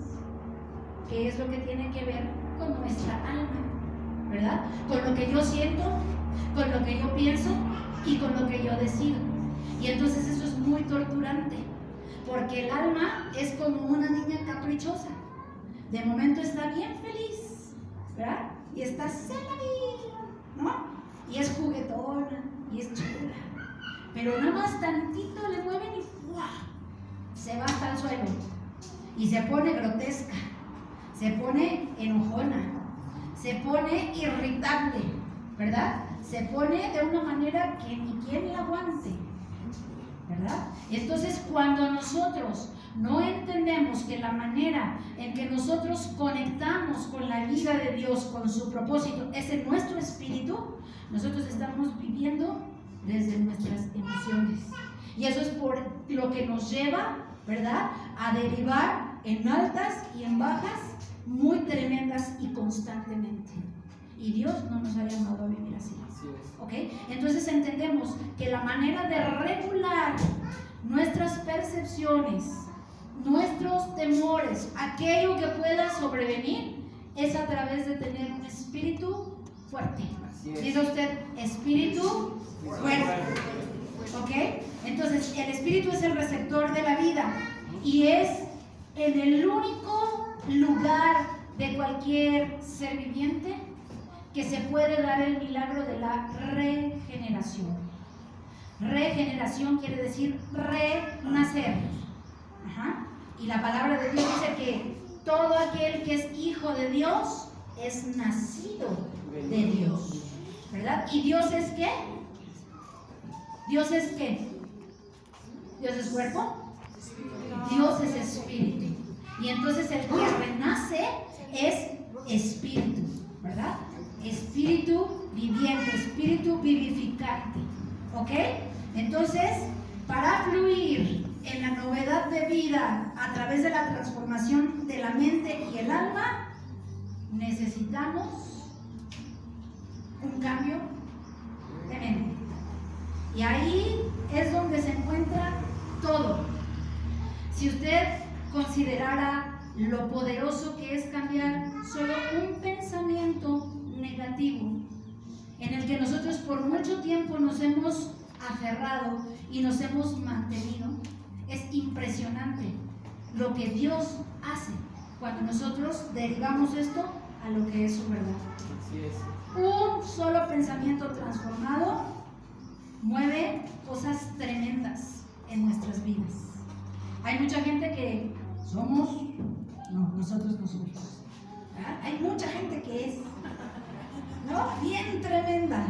[SPEAKER 1] que es lo que tiene que ver con nuestra alma, ¿verdad? Con lo que yo siento, con lo que yo pienso y con lo que yo decido. Y entonces eso es muy torturante, porque el alma es como una niña caprichosa. De momento está bien feliz, ¿verdad? Y está cela, ¿no? Y es juguetona y es chula. pero nada más tantito le mueven y ¡guau! Se va hasta el suelo y se pone grotesca, se pone enojona, se pone irritable, ¿verdad? Se pone de una manera que ni quien la aguante, ¿verdad? Entonces, cuando nosotros no entendemos que la manera en que nosotros conectamos con la vida de Dios, con su propósito, es en nuestro espíritu, nosotros estamos viviendo desde nuestras emociones. Y eso es por lo que nos lleva, ¿verdad?, a derivar en altas y en bajas muy tremendas y constantemente. Y Dios no nos ha llamado a vivir así. ¿Ok? Entonces entendemos que la manera de regular nuestras percepciones, nuestros temores, aquello que pueda sobrevenir, es a través de tener un espíritu fuerte. Dice usted, espíritu fuerte. ¿Ok? Entonces, el espíritu es el receptor de la vida y es en el único lugar de cualquier ser viviente que se puede dar el milagro de la regeneración. Regeneración quiere decir renacer. Ajá. Y la palabra de Dios dice que todo aquel que es hijo de Dios es nacido de Dios, ¿verdad? ¿Y Dios es qué? ¿Dios es qué? ¿Dios es cuerpo? Dios es espíritu. Y entonces el que renace es espíritu, ¿verdad? Espíritu viviente, espíritu vivificante. ¿Ok? Entonces, para fluir en la novedad de vida a través de la transformación de la mente y el alma, necesitamos un cambio de mente. Y ahí es donde se encuentra todo. Si usted considerara lo poderoso que es cambiar solo un pensamiento negativo en el que nosotros por mucho tiempo nos hemos aferrado y nos hemos mantenido, es impresionante lo que Dios hace cuando nosotros derivamos esto a lo que es su verdad.
[SPEAKER 6] Así es.
[SPEAKER 1] Un solo pensamiento transformado mueve cosas tremendas en nuestras vidas. Hay mucha gente que somos, no, nosotros no somos. ¿Ah? Hay mucha gente que es, ¿no?, bien tremenda.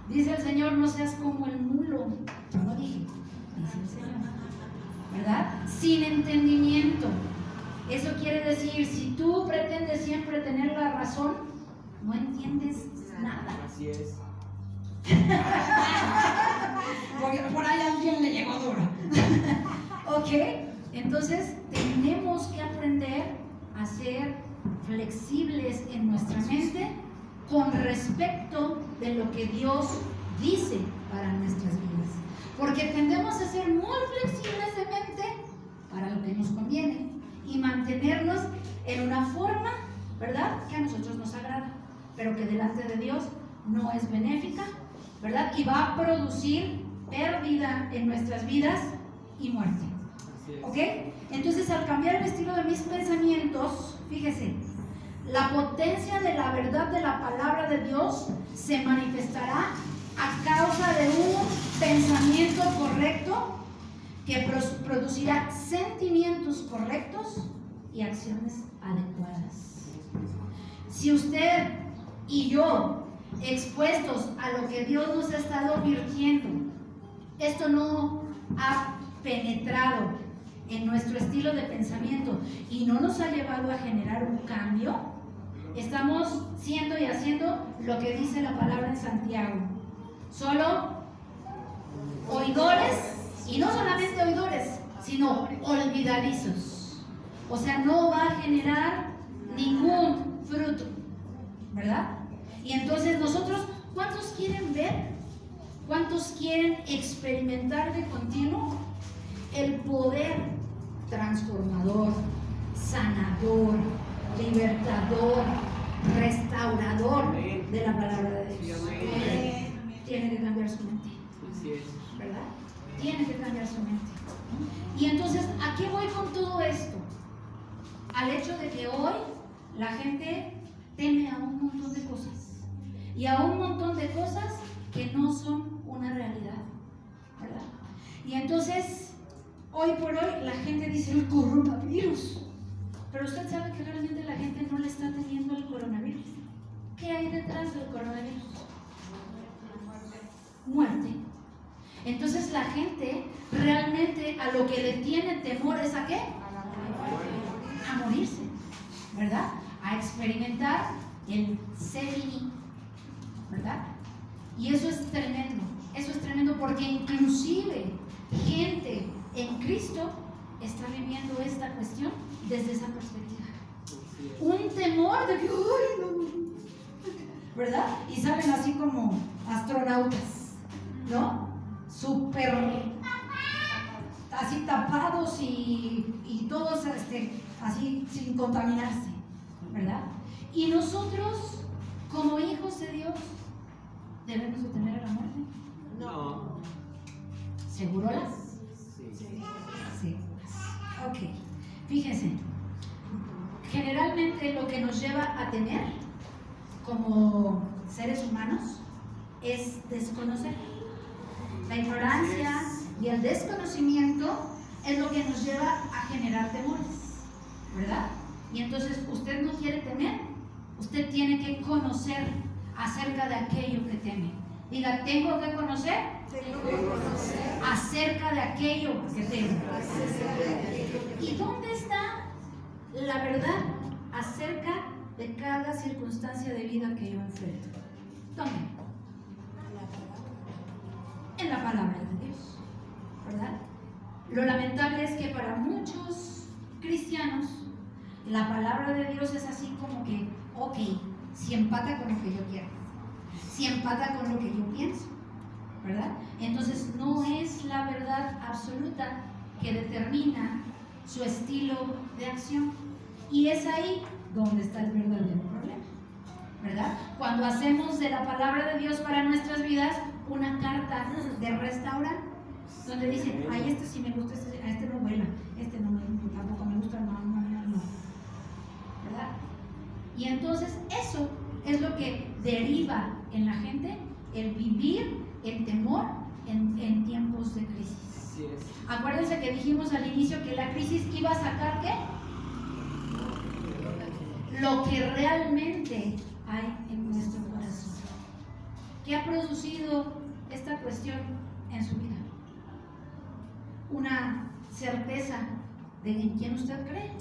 [SPEAKER 1] Dice el Señor, no seas como el mulo. Yo no dije, dice el Señor, ¿verdad? Sin entendimiento. Eso quiere decir, si tú pretendes siempre tener la razón, no entiendes nada.
[SPEAKER 6] Así es.
[SPEAKER 1] Porque por ahí a alguien le llegó duro. ¿Ok? Entonces tenemos que aprender a ser flexibles en nuestra mente con respecto de lo que Dios dice para nuestras vidas. Porque tendemos a ser muy flexibles de mente para lo que nos conviene y mantenernos en una forma, ¿verdad?, que a nosotros nos agrada, pero que delante de Dios no es benéfica, ¿verdad? Y va a producir pérdida en nuestras vidas y muerte. ¿Ok? Entonces, al cambiar el estilo de mis pensamientos, fíjese, la potencia de la verdad de la palabra de Dios se manifestará a causa de un pensamiento correcto que producirá sentimientos correctos y acciones adecuadas. Si usted y yo, expuestos a lo que Dios nos ha estado advirtiendo, esto no ha penetrado en nuestro estilo de pensamiento y no nos ha llevado a generar un cambio, estamos siendo y haciendo lo que dice la palabra en Santiago, solo oidores, y no solamente oidores, sino olvidadizos. O sea, no va a generar ningún fruto, ¿verdad? Y entonces nosotros, ¿cuántos quieren ver? ¿Cuántos quieren experimentar de continuo el poder transformador, sanador, libertador, restaurador de la palabra de Dios? Tiene que cambiar su mente, ¿verdad? Tiene que cambiar su mente. Y entonces, ¿a qué voy con todo esto? Al hecho de que hoy la gente teme a un montón de cosas y a un montón de cosas que no son una realidad, ¿verdad? hoy por hoy la gente dice el coronavirus, pero usted sabe que realmente la gente no le está temiendo el coronavirus. ¿Qué hay detrás del coronavirus? Muerte. Entonces la gente realmente a lo que le tiene temor es ¿a qué? A morirse, ¿verdad? A experimentar el CVI, ¿verdad? Y eso es tremendo porque inclusive gente en Cristo está viviendo esta cuestión desde esa perspectiva. Un temor de que, ¡ay, no! ¿Verdad? Y salen así como astronautas, ¿no? Súper así tapados y todos así sin contaminarse, ¿verdad? Y nosotros, como hijos de Dios, ¿debemos de temer a la muerte?
[SPEAKER 6] No.
[SPEAKER 1] ¿Segurolas? Sí. Ok. Fíjense, generalmente lo que nos lleva a temer como seres humanos es desconocer. La ignorancia y el desconocimiento es lo que nos lleva a generar temores, ¿verdad? Y entonces usted no quiere temer, usted tiene que conocer acerca de aquello que teme. Diga, tengo que conocer acerca de aquello que teme. ¿Y dónde está la verdad acerca de cada circunstancia de vida que yo enfrento? ¿Dónde? En la palabra de Dios, ¿verdad? Lo lamentable es que para muchos cristianos la palabra de Dios es así como que, ok, si empata con lo que yo quiero, si empata con lo que yo pienso, ¿verdad? Entonces no es la verdad absoluta que determina su estilo de acción. Y es ahí donde está el verdadero problema, ¿verdad? Cuando hacemos de la palabra de Dios para nuestras vidas una carta de restaurante, donde dicen, ay, este sí me gusta, a este no vuela, este no, tampoco me gusta, no, ¿verdad? Y entonces eso es lo que deriva en la gente el vivir en temor en tiempos de crisis.
[SPEAKER 6] Así es.
[SPEAKER 1] Acuérdense que dijimos al inicio que la crisis iba a sacar ¿qué? Lo que realmente hay en nuestro corazón. ¿Qué ha producido esta cuestión en su vida? Una certeza de en quién usted cree.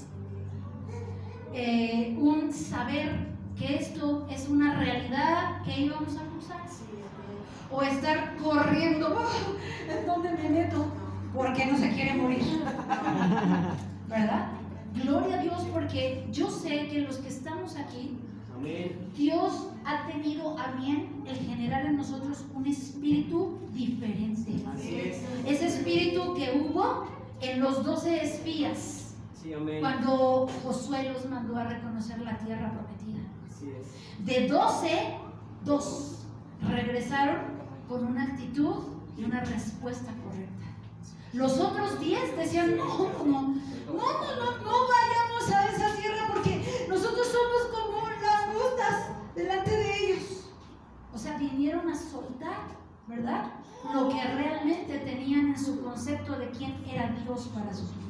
[SPEAKER 1] Un saber que esto es una realidad que íbamos a cruzar. O estar corriendo, ¡oh! ¿En dónde me meto? Porque no se quiere morir. ¿Verdad? Gloria a Dios, porque yo sé que los que estamos aquí,
[SPEAKER 6] Amén.
[SPEAKER 1] Dios ha tenido a bien el generar en nosotros un espíritu diferente.
[SPEAKER 6] Así es.
[SPEAKER 1] Ese espíritu que hubo en los 12 espías,
[SPEAKER 6] Sí, amén.
[SPEAKER 1] cuando Josué los mandó a reconocer la tierra prometida.
[SPEAKER 6] Así es.
[SPEAKER 1] De 12, 2 regresaron con una actitud y una respuesta correcta. Los otros 10 decían, no vayamos a esa tierra porque nosotros somos como langostas delante de ellos. O sea, vinieron a soltar, ¿verdad? Lo que realmente tenían en su concepto de quién era Dios para sus vidas.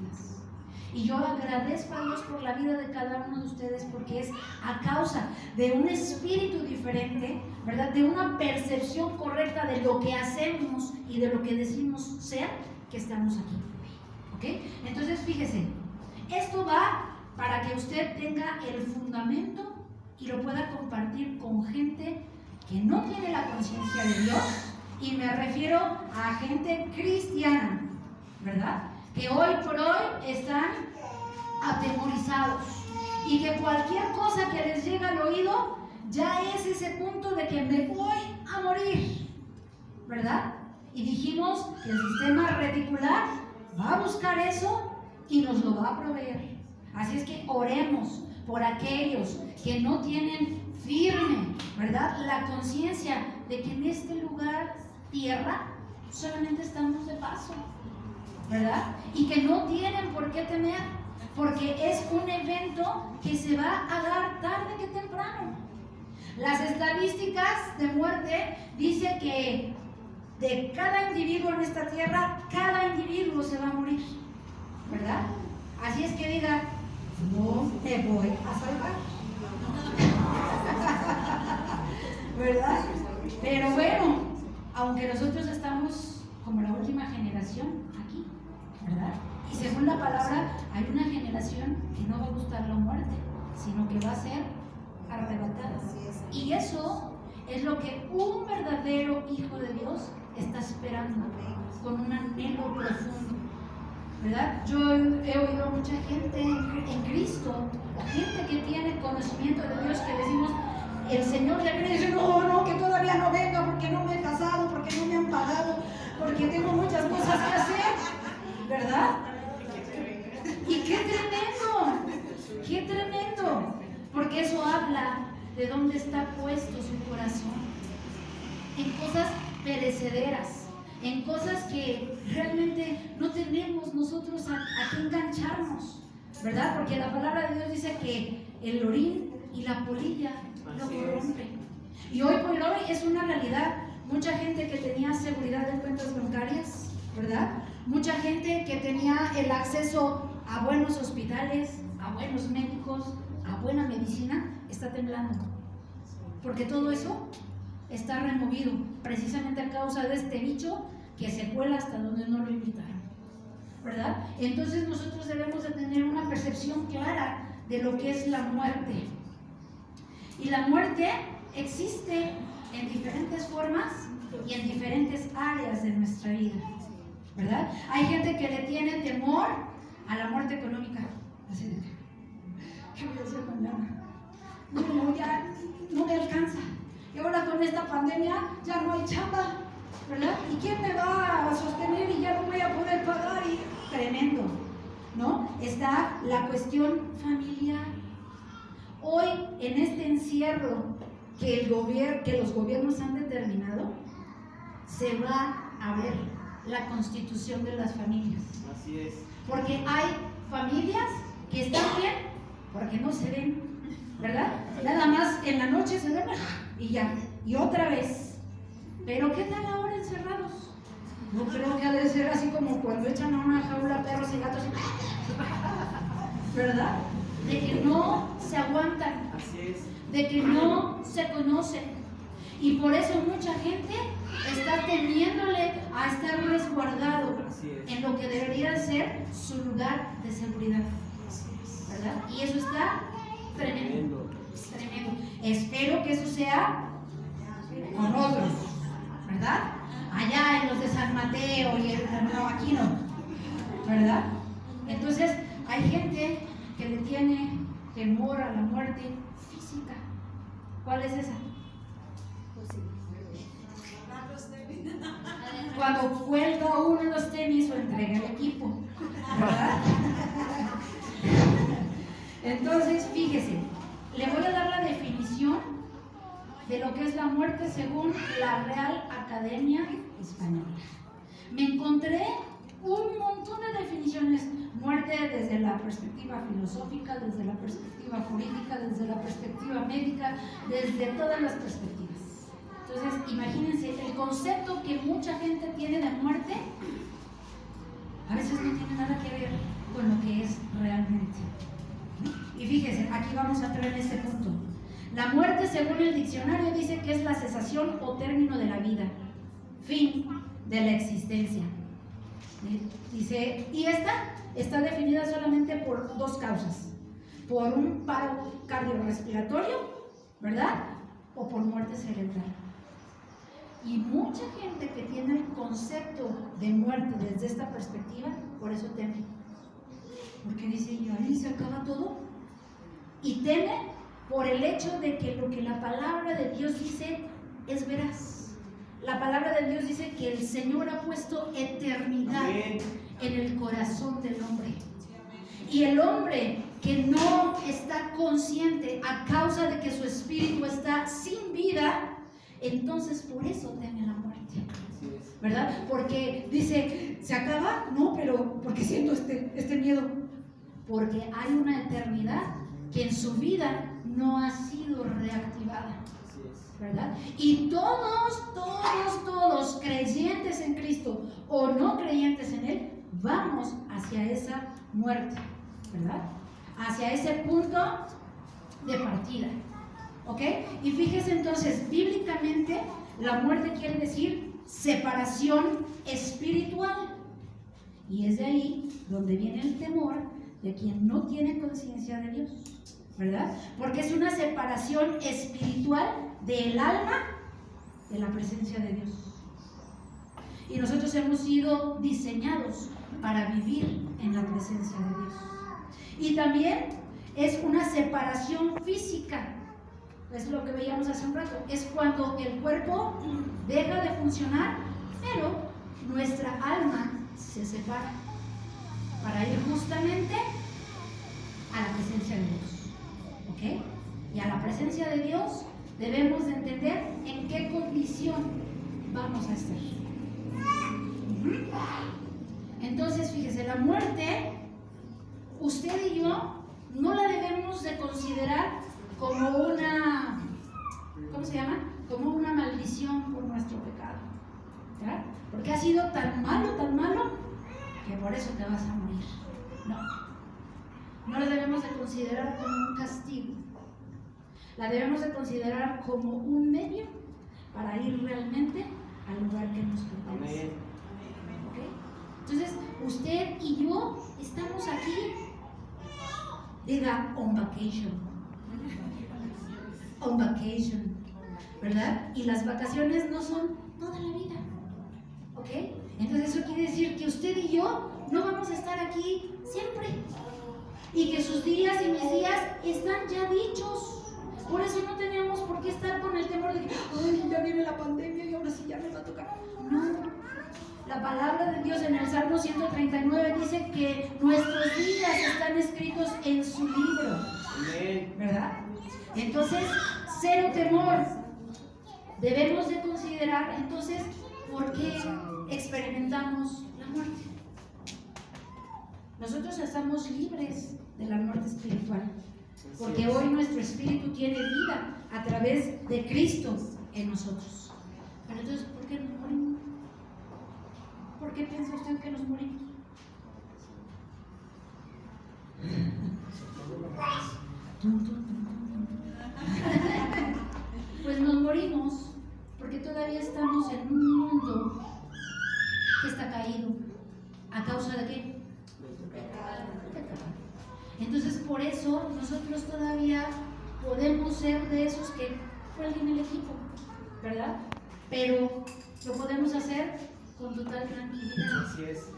[SPEAKER 1] Y yo agradezco a Dios por la vida de cada uno de ustedes, porque es a causa de un espíritu diferente, ¿verdad? De una percepción correcta de lo que hacemos y de lo que decimos ser, que estamos aquí. ¿Ok? Entonces, fíjese, esto va para que usted tenga el fundamento y lo pueda compartir con gente que no tiene la conciencia de Dios, y me refiero a gente cristiana, ¿verdad? Que hoy por hoy están atemorizados y que cualquier cosa que les llega al oído ya es ese punto de que me voy a morir, ¿verdad? Y dijimos que el sistema reticular va a buscar eso y nos lo va a proveer. Así es que oremos por aquellos que no tienen firme, ¿verdad?, la conciencia de que en este lugar, tierra, solamente estamos de paso, ¿verdad? Y que no tienen por qué temer, porque es un evento que se va a dar tarde que temprano. Las estadísticas de muerte dicen que de cada individuo en esta tierra, cada individuo se va a morir. ¿verdad? Así es que diga, no te voy a salvar. ¿Verdad? Pero bueno, aunque nosotros estamos como la última generación aquí, ¿verdad? Y según la palabra, hay una generación que no va a gustar la muerte, sino que va a ser arrebatada. Y eso es lo que un verdadero hijo de Dios está esperando, con un anhelo profundo, ¿verdad? Yo he oído a mucha gente en Cristo, gente que tiene conocimiento de Dios, que decimos, el Señor le dice, no, que todavía no venga porque no me he casado, porque no me han pagado, porque tengo muchas cosas que hacer, ¿verdad? Y qué tremendo, porque eso habla de dónde está puesto su corazón, en cosas perecederas, en cosas que realmente no tenemos nosotros a qué engancharnos, ¿verdad? Porque la palabra de Dios dice que el orín y la polilla lo corrompen. Y hoy por hoy es una realidad. Mucha gente que tenía seguridad de cuentas bancarias, ¿verdad? Mucha gente que tenía el acceso a buenos hospitales, a buenos médicos, a buena medicina, está temblando. Porque todo eso está removido precisamente a causa de este bicho que se cuela hasta donde no lo invitaron, ¿verdad? Entonces nosotros debemos de tener una percepción clara de lo que es la muerte. Y la muerte existe en diferentes formas y en diferentes áreas de nuestra vida, ¿verdad? Hay gente que le tiene temor a la muerte económica. Así de, ¿qué voy a hacer mañana? No, ya no me alcanza. Y ahora con esta pandemia ya no hay chamba, ¿verdad? ¿Y quién me va a sostener y ya no voy a poder pagar? Y tremendo, ¿no? Está la cuestión familiar. Hoy, en este encierro que los gobiernos han determinado, se va a ver la constitución de las familias.
[SPEAKER 6] Así es.
[SPEAKER 1] Porque hay familias que están bien porque no se ven, ¿verdad? Nada más en la noche se ven y ya, y otra vez. Pero ¿qué tal ahora encerrados? No creo que ha de ser así como cuando echan a una jaula perros y gatos, ¿verdad? De que no se aguantan,
[SPEAKER 6] Así es.
[SPEAKER 1] de que no se conocen. Y por eso mucha gente está temiéndole a estar resguardado en lo que debería ser su lugar de seguridad, ¿verdad? Y eso está tremendo, tremendo. Espero que eso sea con otros, ¿verdad? Allá en los de San Mateo y no, aquí no, ¿verdad? Entonces hay gente que le tiene temor a la muerte física. ¿Cuál es esa? Cuando cuelga uno los tenis o entrega el equipo, ¿verdad? Entonces, fíjese, le voy a dar la definición de lo que es la muerte según la Real Academia Española. Me encontré un montón de definiciones. Muerte desde la perspectiva filosófica, desde la perspectiva jurídica, desde la perspectiva médica, desde todas las perspectivas. Entonces, imagínense, el concepto que mucha gente tiene de muerte a veces no tiene nada que ver con lo que es realmente. Y fíjese, aquí vamos a entrar en este punto. La muerte, según el diccionario, dice que es la cesación o término de la vida, fin de la existencia. Dice, y esta está definida solamente por dos causas: por un paro cardiorrespiratorio, ¿verdad? O por muerte cerebral. Y mucha gente que tiene el concepto de muerte desde esta perspectiva, por eso teme. Porque dice, y ahí se acaba todo. Y teme por el hecho de que lo que la palabra de Dios dice es veraz. La palabra de Dios dice que el Señor ha puesto eternidad en el corazón del hombre. Y el hombre que no está consciente a causa de que su espíritu está sin vida, entonces por eso teme la muerte, ¿verdad? Porque dice, ¿se acaba? No, pero porque siento este miedo. Porque hay una eternidad que en su vida no ha sido reactivada, ¿verdad? Y todos, creyentes en Cristo o no creyentes en Él, vamos hacia esa muerte, ¿verdad? Hacia ese punto de partida, ¿ok? Y fíjese entonces, bíblicamente, la muerte quiere decir separación espiritual. Y es de ahí donde viene el temor de quien no tiene conciencia de Dios, ¿verdad? Porque es una separación espiritual del alma de la presencia de Dios. Y nosotros hemos sido diseñados para vivir en la presencia de Dios. Y también es una separación física. Es lo que veíamos hace un rato. Es cuando el cuerpo deja de funcionar, pero nuestra alma se separa para ir justamente a la presencia de Dios, ¿ok? Y a la presencia de Dios debemos de entender en qué condición vamos a estar. Entonces, fíjese, la muerte, usted y yo no la debemos de considerar como una, ¿cómo se llama? Como una maldición por nuestro pecado, ¿verdad? Porque ha sido tan malo, que por eso te vas a morir. No la debemos de considerar como un castigo. La debemos de considerar como un medio para ir realmente al lugar que nos pertenece. ¿Okay? Entonces, usted y yo estamos aquí, diga, on vacation, ¿verdad? Y las vacaciones no son toda la vida, ¿ok? Entonces eso quiere decir que usted y yo no vamos a estar aquí siempre, y que sus días y mis días están ya dichos. Por eso no tenemos por qué estar con el temor de que, ay, ya viene la pandemia y ahora sí ya me va a tocar. No, la palabra de Dios en el Salmo 139 dice que nuestros días están escritos en su libro, ¿verdad? Entonces, cero temor. Debemos de considerar entonces por qué experimentamos la muerte. Nosotros estamos libres de la muerte espiritual, porque hoy nuestro espíritu tiene vida a través de Cristo en nosotros. Pero entonces, ¿por qué nos morimos? ¿Por qué piensa usted que nos morimos? Pues nos morimos porque todavía estamos en un mundo que está caído. ¿A causa de qué? Entonces, por eso nosotros todavía podemos ser de esos que cuelguen el equipo, ¿verdad? Pero lo podemos hacer con total tranquilidad.
[SPEAKER 6] Así es.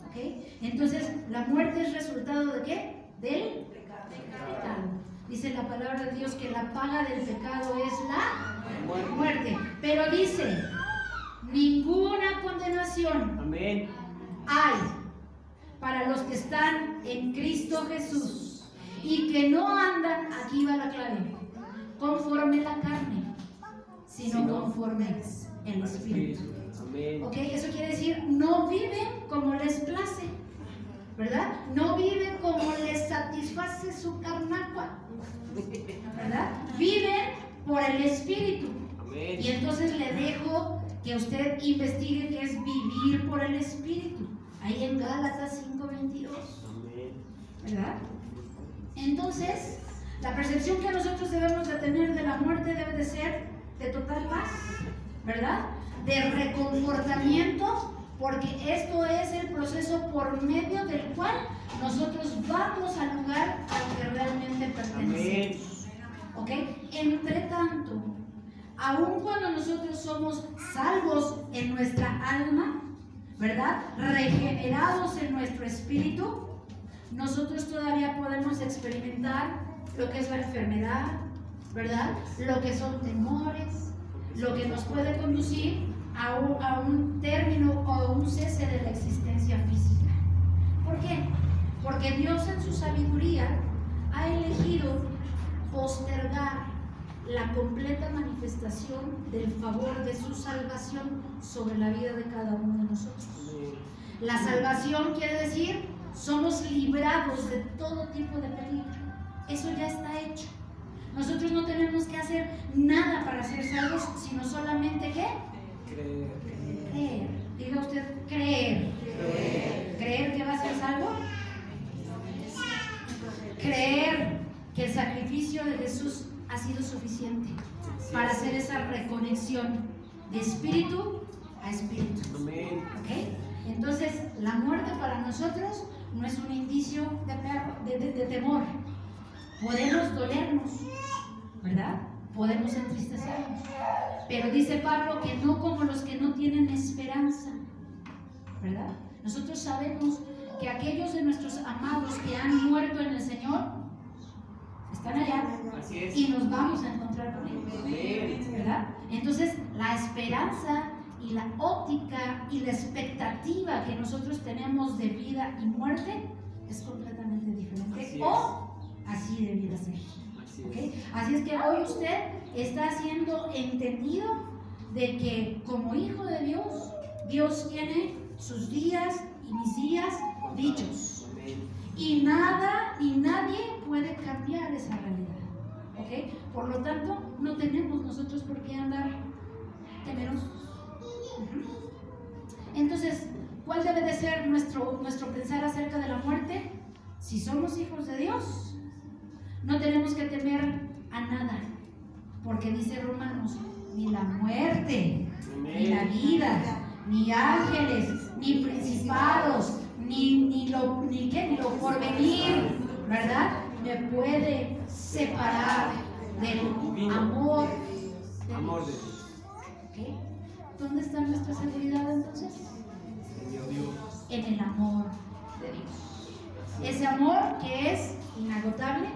[SPEAKER 1] ¿Ok? Entonces, la muerte es resultado de ¿qué? Del pecado. Dice la palabra de Dios que la paga del pecado es la muerte. Pero dice, ninguna condenación
[SPEAKER 6] Amén.
[SPEAKER 1] hay para los que están en Cristo Jesús y que no andan, aquí va la clave, conforme la carne, sino conforme el Espíritu.
[SPEAKER 6] Amén.
[SPEAKER 1] ¿Ok? Eso quiere decir, no viven como les place, ¿verdad? No viven como les satisface su carnacua, ¿verdad? Viven por el Espíritu.
[SPEAKER 6] Amén.
[SPEAKER 1] Y entonces le dejo que usted investigue qué es vivir por el Espíritu. Ahí en Gálatas 5:22, ¿verdad? Entonces, la percepción que nosotros debemos de tener de la muerte debe de ser de total paz, ¿verdad? De reconfortamiento, porque esto es el proceso por medio del cual nosotros vamos al lugar al que realmente pertenecemos. ¿Ok? Entre tanto, aun cuando nosotros somos salvos en nuestra alma, ¿verdad? Regenerados en nuestro espíritu, nosotros todavía podemos experimentar lo que es la enfermedad, ¿verdad? Lo que son temores, lo que nos puede conducir a un término o a un cese de la existencia física. ¿Por qué? Porque Dios en su sabiduría ha elegido postergar la completa manifestación del favor de su salvación sobre la vida de cada uno de nosotros. La salvación quiere decir, somos librados de todo tipo de peligro. Eso ya está hecho. Nosotros no tenemos que hacer nada para ser salvos, sino solamente ¿qué? Creer. Diga usted, creer. sacrificio de Jesús ha sido suficiente para hacer esa reconexión de espíritu a espíritu.
[SPEAKER 6] Amén.
[SPEAKER 1] ¿Ok? Entonces, la muerte para nosotros no es un indicio de temor. Podemos dolernos, ¿verdad? Podemos entristecernos. Pero dice Pablo que no como los que no tienen esperanza, ¿verdad? Nosotros sabemos que aquellos de nuestros amados que han muerto en el Señor están allá
[SPEAKER 6] Así es.
[SPEAKER 1] y nos vamos a encontrar con ellos,
[SPEAKER 6] Amén.
[SPEAKER 1] ¿verdad? Entonces, la esperanza y la óptica y la expectativa que nosotros tenemos de vida y muerte es completamente diferente,
[SPEAKER 6] Así es.
[SPEAKER 1] o así debiera ser.
[SPEAKER 6] Así
[SPEAKER 1] ¿Ok?
[SPEAKER 6] es.
[SPEAKER 1] Así es que hoy usted está siendo entendido de que como hijo de Dios, Dios tiene sus días y mis días dichos.
[SPEAKER 6] Amén.
[SPEAKER 1] Y nada y nadie puede cambiar esa realidad. ¿Ok? Por lo tanto, no tenemos nosotros por qué andar temerosos. Entonces, ¿cuál debe de ser nuestro pensar acerca de la muerte? Si somos hijos de Dios, no tenemos que temer a nada, porque dice Romanos, ni la muerte, ni la vida, ni ángeles, ni principados, ni lo porvenir, ¿verdad? Me puede separar del amor de
[SPEAKER 6] Amor de
[SPEAKER 1] Dios.
[SPEAKER 6] Dios.
[SPEAKER 1] ¿Ok? ¿Dónde está nuestra seguridad entonces? En el amor de Dios. Ese amor que es inagotable,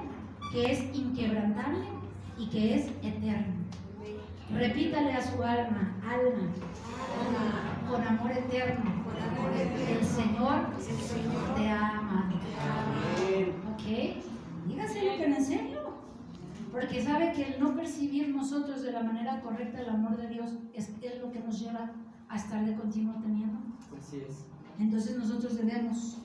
[SPEAKER 1] que es inquebrantable y que es eterno. Repítale a su alma, con amor eterno, el Señor te ama.
[SPEAKER 6] Amén.
[SPEAKER 1] ¿Ok? Dígaselo que en serio. Porque sabe que el no percibir nosotros de la manera correcta el amor de Dios es lo que nos lleva a estar de continuo temiendo.
[SPEAKER 6] Así es.
[SPEAKER 1] Entonces nosotros debemos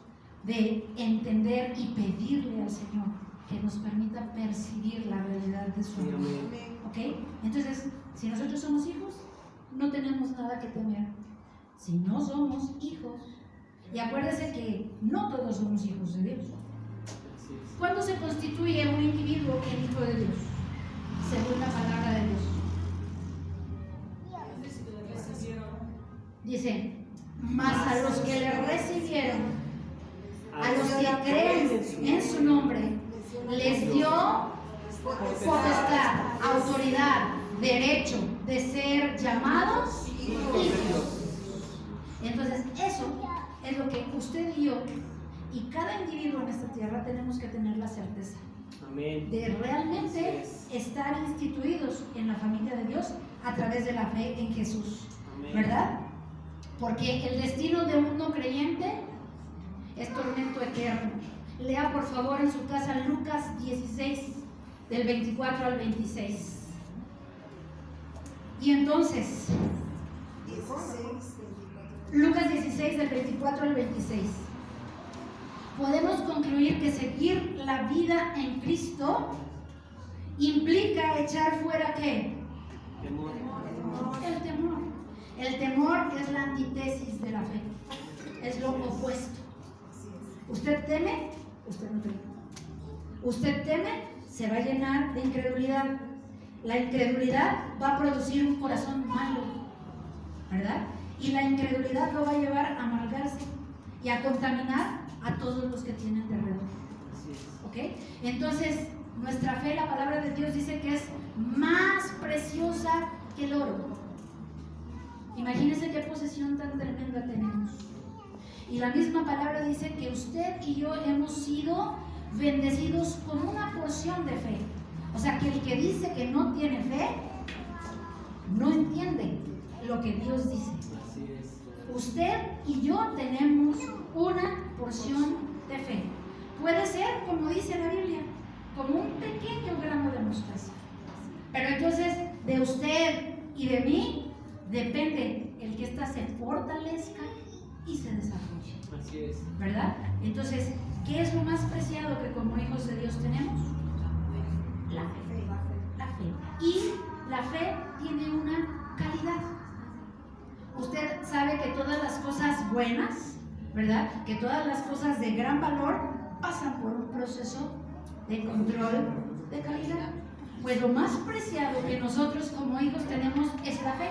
[SPEAKER 1] de entender y pedirle al Señor que nos permita percibir la realidad de su
[SPEAKER 6] Sí,
[SPEAKER 1] amor.
[SPEAKER 6] amén.
[SPEAKER 1] ¿Ok? Entonces, si nosotros somos hijos, no tenemos nada que temer. Si no somos hijos, y acuérdese que no todos somos hijos de Dios.
[SPEAKER 6] Así es.
[SPEAKER 1] ¿Cuándo se constituye un individuo en hijo de Dios? Según la palabra de Dios. Dice, mas a los que le recibieron, a los que creen en su nombre, les dio potestad, autoridad, derecho de ser llamados hijos. Entonces, eso es lo que usted y yo y cada individuo en esta tierra tenemos que tener la certeza
[SPEAKER 6] Amén.
[SPEAKER 1] de realmente estar instituidos en la familia de Dios a través de la fe en Jesús,
[SPEAKER 6] Amén.
[SPEAKER 1] ¿verdad? Porque el destino de un no creyente es tormento eterno. Lea por favor en su casa Lucas 16, del 24 al 26. Y entonces, Lucas 16, del 24 al 26. Podemos concluir que seguir la vida en Cristo implica echar fuera ¿qué?
[SPEAKER 6] Temor.
[SPEAKER 1] El temor. El temor es la antítesis de la fe. Es lo opuesto. Usted teme, usted no teme. Usted teme, se va a llenar de incredulidad. La incredulidad va a producir un corazón malo, ¿verdad? Y la incredulidad lo va a llevar a amargarse y a contaminar a todos los que tienen alrededor.
[SPEAKER 6] Así es.
[SPEAKER 1] ¿Ok? Entonces, nuestra fe, la palabra de Dios dice que es más preciosa que el oro. Imagínense qué posesión tan tremenda tenemos. Y la misma palabra dice que usted y yo hemos sido bendecidos con una porción de fe. O sea, que el que dice que no tiene fe, no entiende lo que Dios dice.
[SPEAKER 6] Así es.
[SPEAKER 1] Usted y yo tenemos una porción de fe. Puede ser, como dice la Biblia, como un pequeño grano de mostaza. Pero entonces, de usted y de mí, depende el que ésta se fortalezca y se desarrolle.
[SPEAKER 6] Así es.
[SPEAKER 1] ¿Verdad? Entonces, ¿qué es lo más preciado que como hijos de Dios tenemos? La fe. La fe. Y la fe tiene una calidad. Usted sabe que todas las cosas buenas, ¿verdad? Que todas las cosas de gran valor pasan por un proceso de control de calidad? Pues lo más preciado que nosotros como hijos tenemos es la fe.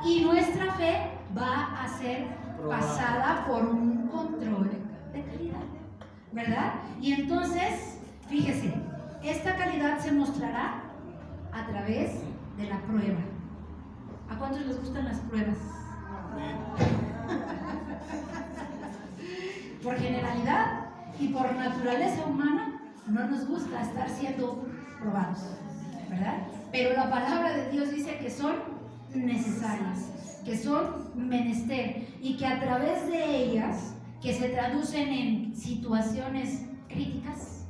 [SPEAKER 1] Y nuestra fe va a ser pasada por un control de calidad, ¿verdad? Y entonces, fíjese, esta calidad se mostrará a través de la prueba. ¿A cuántos les gustan las pruebas? Por generalidad y por naturaleza humana no nos gusta estar siendo probados, ¿verdad? Pero la palabra de Dios dice que son necesarias, que son menester y que a través de ellas, que se traducen en situaciones críticas,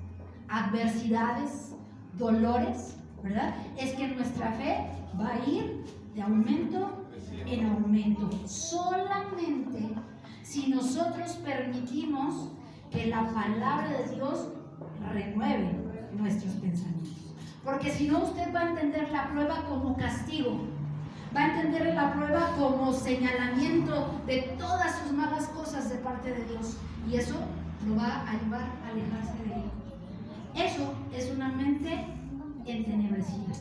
[SPEAKER 1] adversidades, dolores, ¿verdad? Es que nuestra fe va a ir de aumento en aumento. Solamente si nosotros permitimos que la palabra de Dios renueve nuestros pensamientos. Porque si no, usted va a entender la prueba como castigo, va a entender la prueba como señalamiento de todas sus malas cosas de parte de Dios, y eso lo va a llevar a alejarse de él. Eso es una mente entenebrecida.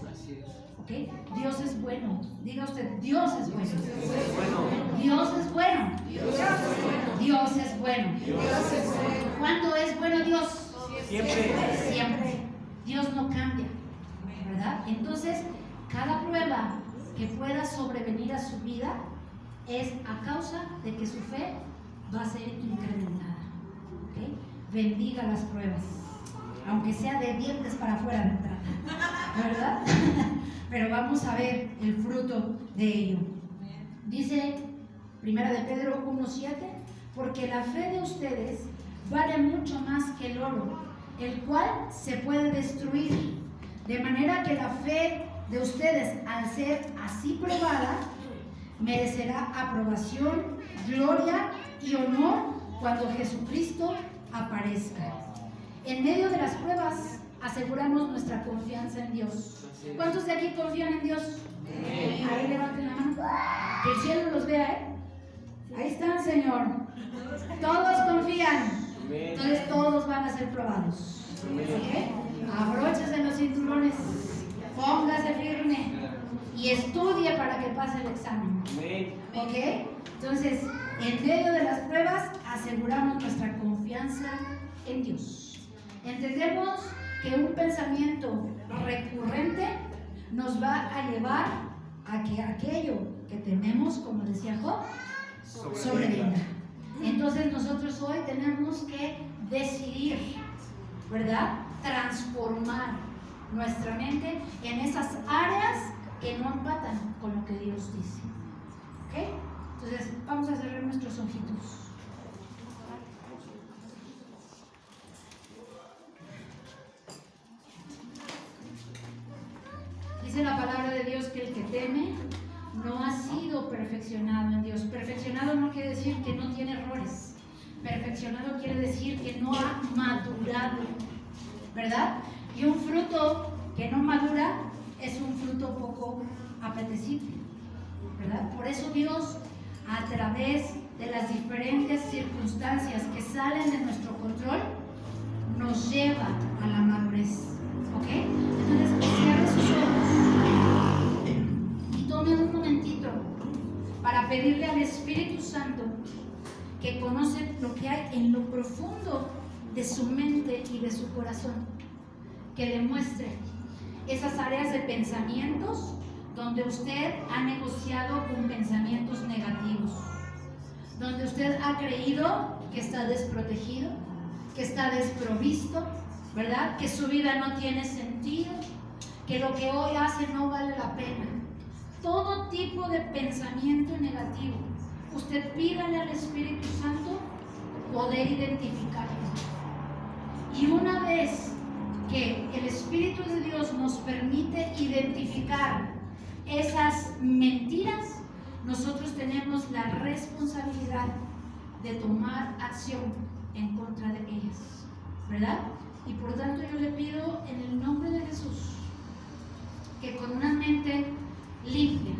[SPEAKER 1] ¿Okay? Dios es bueno. Diga usted, Dios es bueno. Dios es bueno. Dios es bueno. ¿Cuándo es bueno Dios?
[SPEAKER 6] Siempre.
[SPEAKER 1] Siempre. Dios no cambia, ¿verdad? Entonces, cada prueba que pueda sobrevenir a su vida es a causa de que su fe va a ser incrementada. ¿Okay? Bendiga las pruebas, aunque sea de dientes para afuera de entrada, ¿verdad? Pero vamos a ver el fruto de ello. Dice 1 de Pedro 1:7, porque la fe de ustedes vale mucho más que el oro, el cual se puede destruir, de manera que la fe de ustedes, al ser así probada, merecerá aprobación, gloria y honor cuando Jesucristo aparezca. En medio de las pruebas aseguramos nuestra confianza en Dios. ¿Cuántos de aquí confían en Dios? Ahí levanten la mano. Que el cielo los vea, ¿eh? Ahí están, Señor. Todos confían. Entonces todos van a ser probados. ¿Okay? Abróchese los cinturones, póngase firme y estudie para que pase el examen. ¿Ok? Entonces, en medio de las pruebas aseguramos nuestra confianza en Dios. Entendemos que un pensamiento recurrente nos va a llevar a que aquello que tememos, como decía Job, sobrevenga. Entonces nosotros hoy tenemos que decidir, ¿verdad?, transformar nuestra mente en esas áreas que no empatan con lo que Dios dice. ¿Ok? Entonces vamos a cerrar nuestros ojitos. Dice la palabra de Dios que el que teme no ha sido perfeccionado en Dios. Perfeccionado no quiere decir que no tiene errores. Perfeccionado quiere decir que no ha madurado, ¿verdad? Y un fruto que no madura es un fruto poco apetecible, ¿verdad? Por eso Dios, a través de las diferentes circunstancias que salen de nuestro control, nos lleva a la madurez. ¿Ok? Entonces, cierre sus ojos y tome un momentito para pedirle al Espíritu Santo, que conoce lo que hay en lo profundo de su mente y de su corazón, que le muestre esas áreas de pensamientos donde usted ha negociado con pensamientos negativos, donde usted ha creído que está desprotegido, que está desprovisto, ¿verdad? Que su vida no tiene sentido, que lo que hoy hace no vale la pena. Todo tipo de pensamiento negativo, usted pídale al Espíritu Santo poder identificarlo. Y una vez que el Espíritu de Dios nos permite identificar esas mentiras, nosotros tenemos la responsabilidad de tomar acción en contra de ellas, ¿verdad? Y por tanto yo le pido en el nombre de Jesús que con una mente limpia,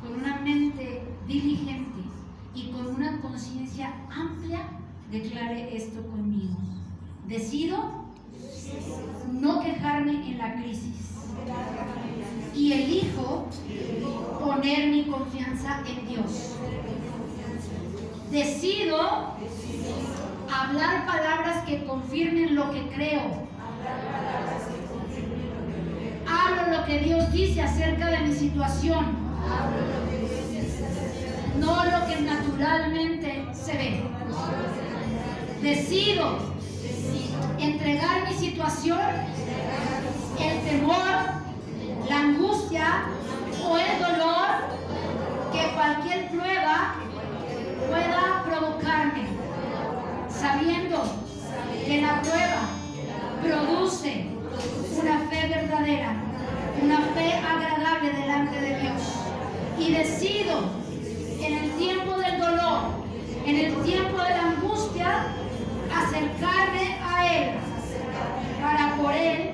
[SPEAKER 1] con una mente diligente y con una conciencia amplia declare esto conmigo. Decido no quejarme en la crisis. Y elijo poner mi confianza en Dios. Decido hablar palabras que confirmen lo que creo. Hablo lo que Dios dice acerca de mi situación, no lo que naturalmente se ve. Decido entregar mi situación, el temor, la angustia o el dolor que cualquier prueba pueda provocarme, sabiendo que la prueba produce una fe verdadera, una fe agradable delante de Dios. Y decido en el tiempo del dolor, en el tiempo de la angustia, acercarme a Él para por Él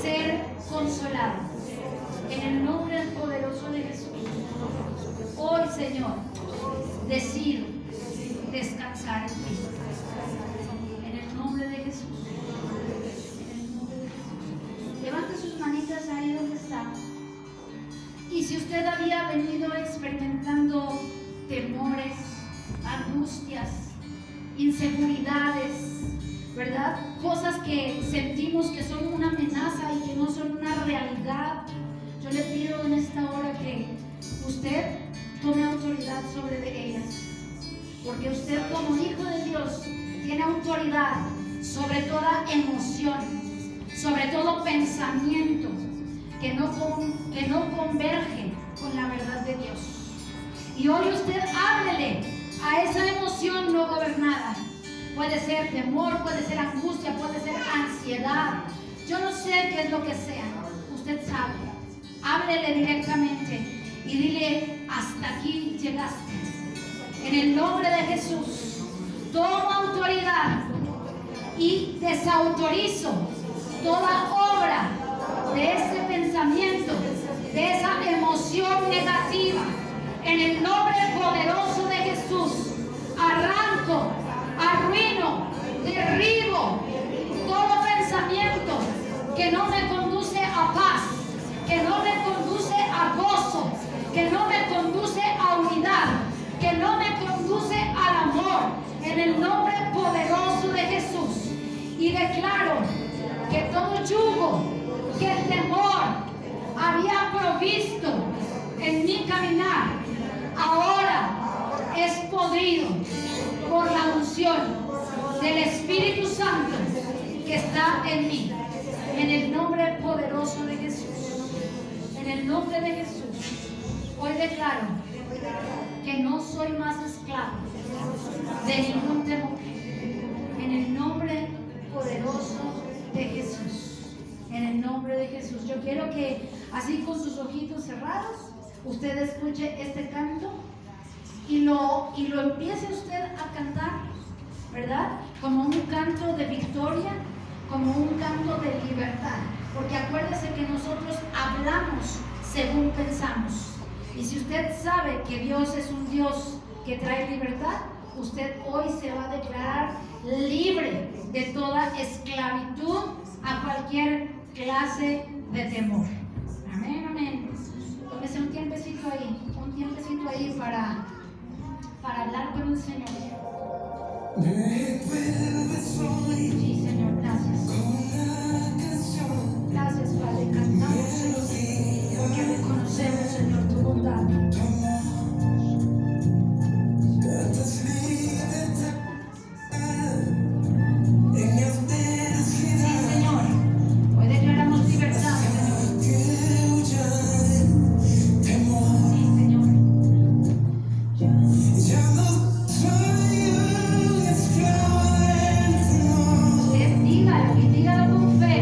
[SPEAKER 1] ser consolado. En el nombre poderoso de Jesús. Hoy, Señor, decido descansar en ti. En el nombre de Jesús. En el nombre de Jesús. Levante sus manitas ahí donde está. Y si usted había venido experimentando temores, angustias, inseguridades, ¿verdad? Cosas que sentimos que son una amenaza y que no son una realidad, yo le pido en esta hora que usted tome autoridad sobre de ellas. Porque usted como hijo de Dios tiene autoridad sobre toda emoción, sobre todo pensamiento que no converge con la verdad de Dios. Y hoy usted háblele a esa emoción no gobernada. Puede ser temor, puede ser angustia, puede ser ansiedad. Yo no sé qué es lo que sea. Usted sabe. Háblele directamente y dile: hasta aquí llegaste. En el nombre de Jesús, tomo autoridad y desautorizo toda obra de ese pensamiento, de esa emoción negativa. En el nombre poderoso de Jesús, arranco, arruino, derribo todo pensamiento que no me conduce a paz, que no me conduce a gozo, que no me conduce a unidad, que no me conduce al amor, en el nombre poderoso de Jesús. Y declaro que todo yugo que el temor había provisto en mi caminar, ahora es podrido por la unción del Espíritu Santo que está en mí. En el nombre poderoso de Jesús. En el nombre de Jesús. Hoy declaro que no soy más esclavo de ningún temor. En el nombre poderoso de Jesús. En el nombre de Jesús. Yo quiero que así con sus ojitos cerrados usted escuche este canto y lo empiece usted a cantar, ¿verdad? Como un canto de victoria, como un canto de libertad. Porque acuérdese que nosotros hablamos según pensamos. Y si usted sabe que Dios es un Dios que trae libertad, usted hoy se va a declarar libre de toda esclavitud a cualquier clase de temor. Amén, amén. Tómese un tiempecito ahí para hablar con el Señor. Sí, Señor, gracias. Gracias, Padre. Cantamos, Señor, porque reconocemos, Señor, tu bondad. Sí, Señor. Hoy declaramos libertad, Señor. Sí, Señor. Usted dígalo y dígalo con fe.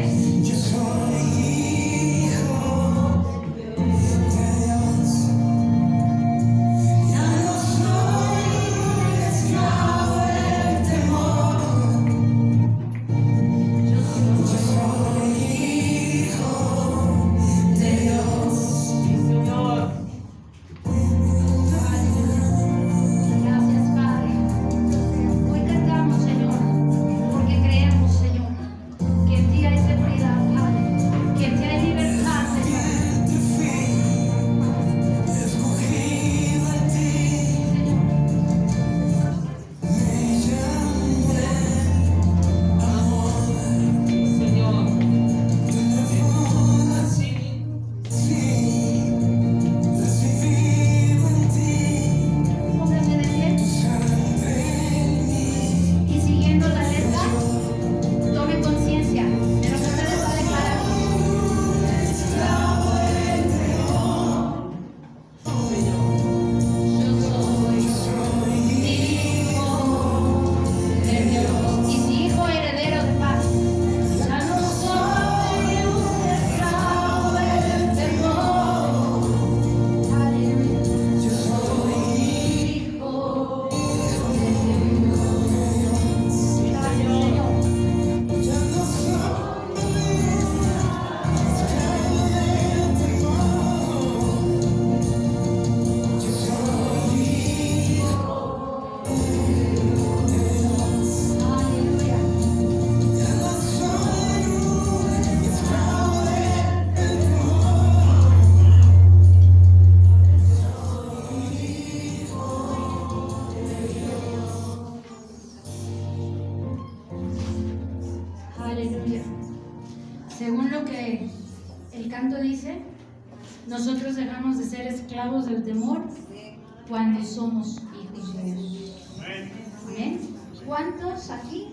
[SPEAKER 1] que el canto dice? Nosotros dejamos de ser esclavos del temor cuando somos hijos de Dios. ¿Amén? ¿Cuántos aquí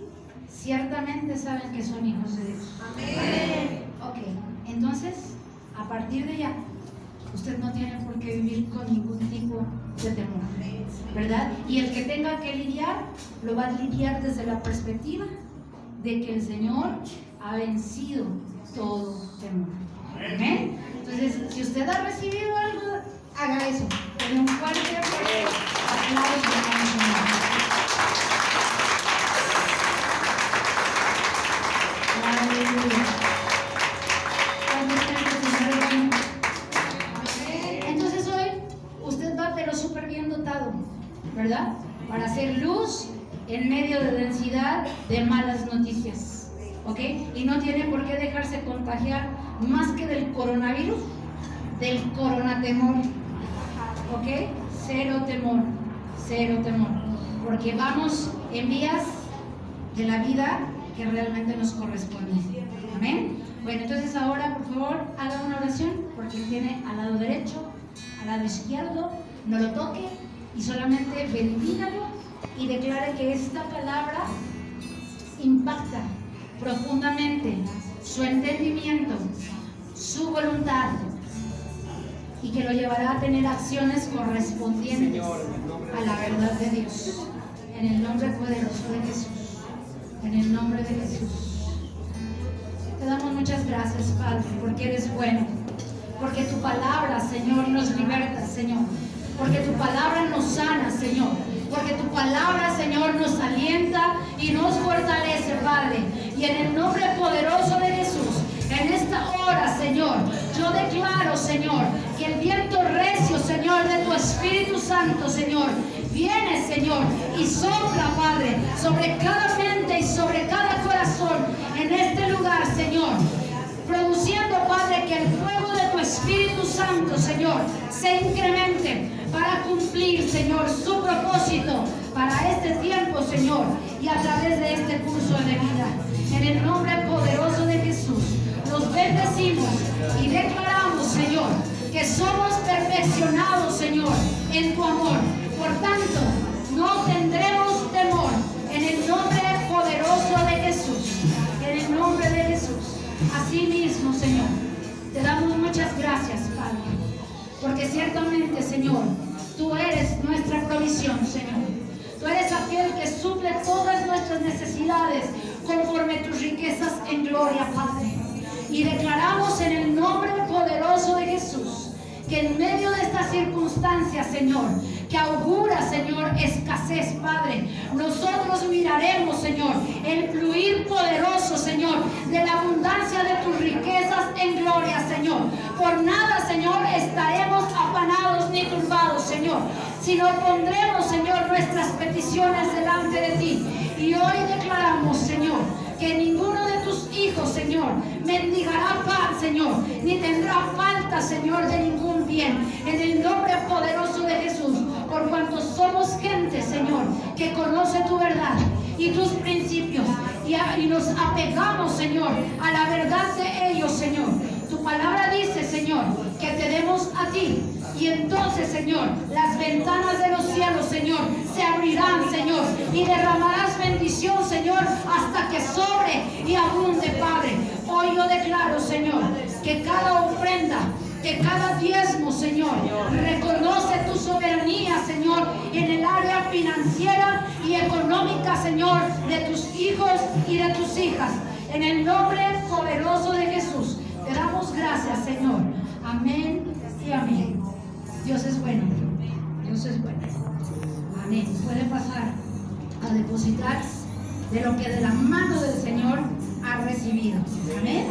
[SPEAKER 1] ciertamente saben que son hijos de Dios?
[SPEAKER 5] Amén.
[SPEAKER 1] Ok, entonces, a partir de ya, usted no tiene por qué vivir con ningún tipo de temor, ¿verdad? Y el que tenga que lidiar, lo va a lidiar desde la perspectiva de que el Señor ha vencido todo temor. ¿Amén? Entonces, si usted ha recibido algo, haga eso. Denle un fuerte aplauso al Señor. Aleluya. ¿Cuántos creen que el Señor es bueno? Entonces hoy usted va pero súper bien dotado, ¿verdad? Para hacer luz en medio de densidad de malas noticias, ¿ok? Y no tiene por qué dejarse contagiar más que del coronavirus, del coronatemor, ¿ok? Cero temor, porque vamos en vías de la vida que realmente nos corresponde. Amén. Bueno, entonces ahora por favor haga una oración, porque tiene al lado derecho, al lado izquierdo, no lo toque y solamente bendígalo y declare que esta palabra impacta profundamente su entendimiento, su voluntad, y que lo llevará a tener acciones correspondientes a la verdad de Dios. En el nombre poderoso de Jesús. En el nombre de Jesús. Te damos muchas gracias, Padre, porque eres bueno. Porque tu palabra, Señor, nos liberta, Señor. Porque tu palabra nos sana, Señor. Porque tu palabra, Señor, nos alienta y nos fortalece, Padre. Y en el nombre poderoso de Jesús, en esta hora, Señor, yo declaro, Señor, que el viento recio, Señor, de tu Espíritu Santo, Señor, viene, Señor, y sopla, Padre, sobre cada mente y sobre cada corazón en este lugar, Señor, produciendo, Padre, que el fuego de tu Espíritu Santo, Señor, se incremente para cumplir, Señor, su propósito para este tiempo, Señor, y a través de este curso de vida. En el nombre poderoso de Jesús, nos bendecimos y declaramos, Señor, que somos perfeccionados, Señor, en tu amor. Por tanto, no tendremos temor. En el nombre poderoso de Jesús. En el nombre de Jesús. Así mismo, Señor, te damos muchas gracias, Padre. Porque ciertamente, Señor, tú eres nuestra provisión, Señor. Tú eres aquel que suple todas nuestras necesidades conforme tus riquezas en gloria, Padre. Y declaramos en el nombre poderoso de Jesús que en medio de estas circunstancias, Señor, que augura, Señor, escasez, Padre, nosotros miraremos, Señor, el fluir poderoso, Señor, de la abundancia de tus riquezas en gloria, Señor. Por nada, Señor, estaremos afanados ni turbados, Señor, sino pondremos, Señor, nuestras peticiones delante de ti. Y hoy declaramos, Señor, que ninguno de tus hijos, Señor, mendigará paz, Señor, ni tendrá falta, Señor, de ningún bien. En el nombre poderoso de Jesús, por cuanto somos gente, Señor, que conoce tu verdad y tus principios, y nos apegamos, Señor, a la verdad de ellos, Señor. Tu palabra dice, Señor, que te demos a ti. Y entonces, Señor, las ventanas de los cielos, Señor, se abrirán, Señor, y derramarás bendición, Señor, hasta que sobre y abunde, Padre. Hoy yo declaro, Señor, que cada ofrenda, que cada diezmo, Señor, reconoce tu soberanía, Señor, en el área financiera y económica, Señor, de tus hijos y de tus hijas. En el nombre poderoso de Jesús, te damos gracias, Señor. Amén y amén. Dios es bueno. Dios es bueno. Amén. Puede pasar a depositar de lo que de la mano del Señor ha recibido. Amén.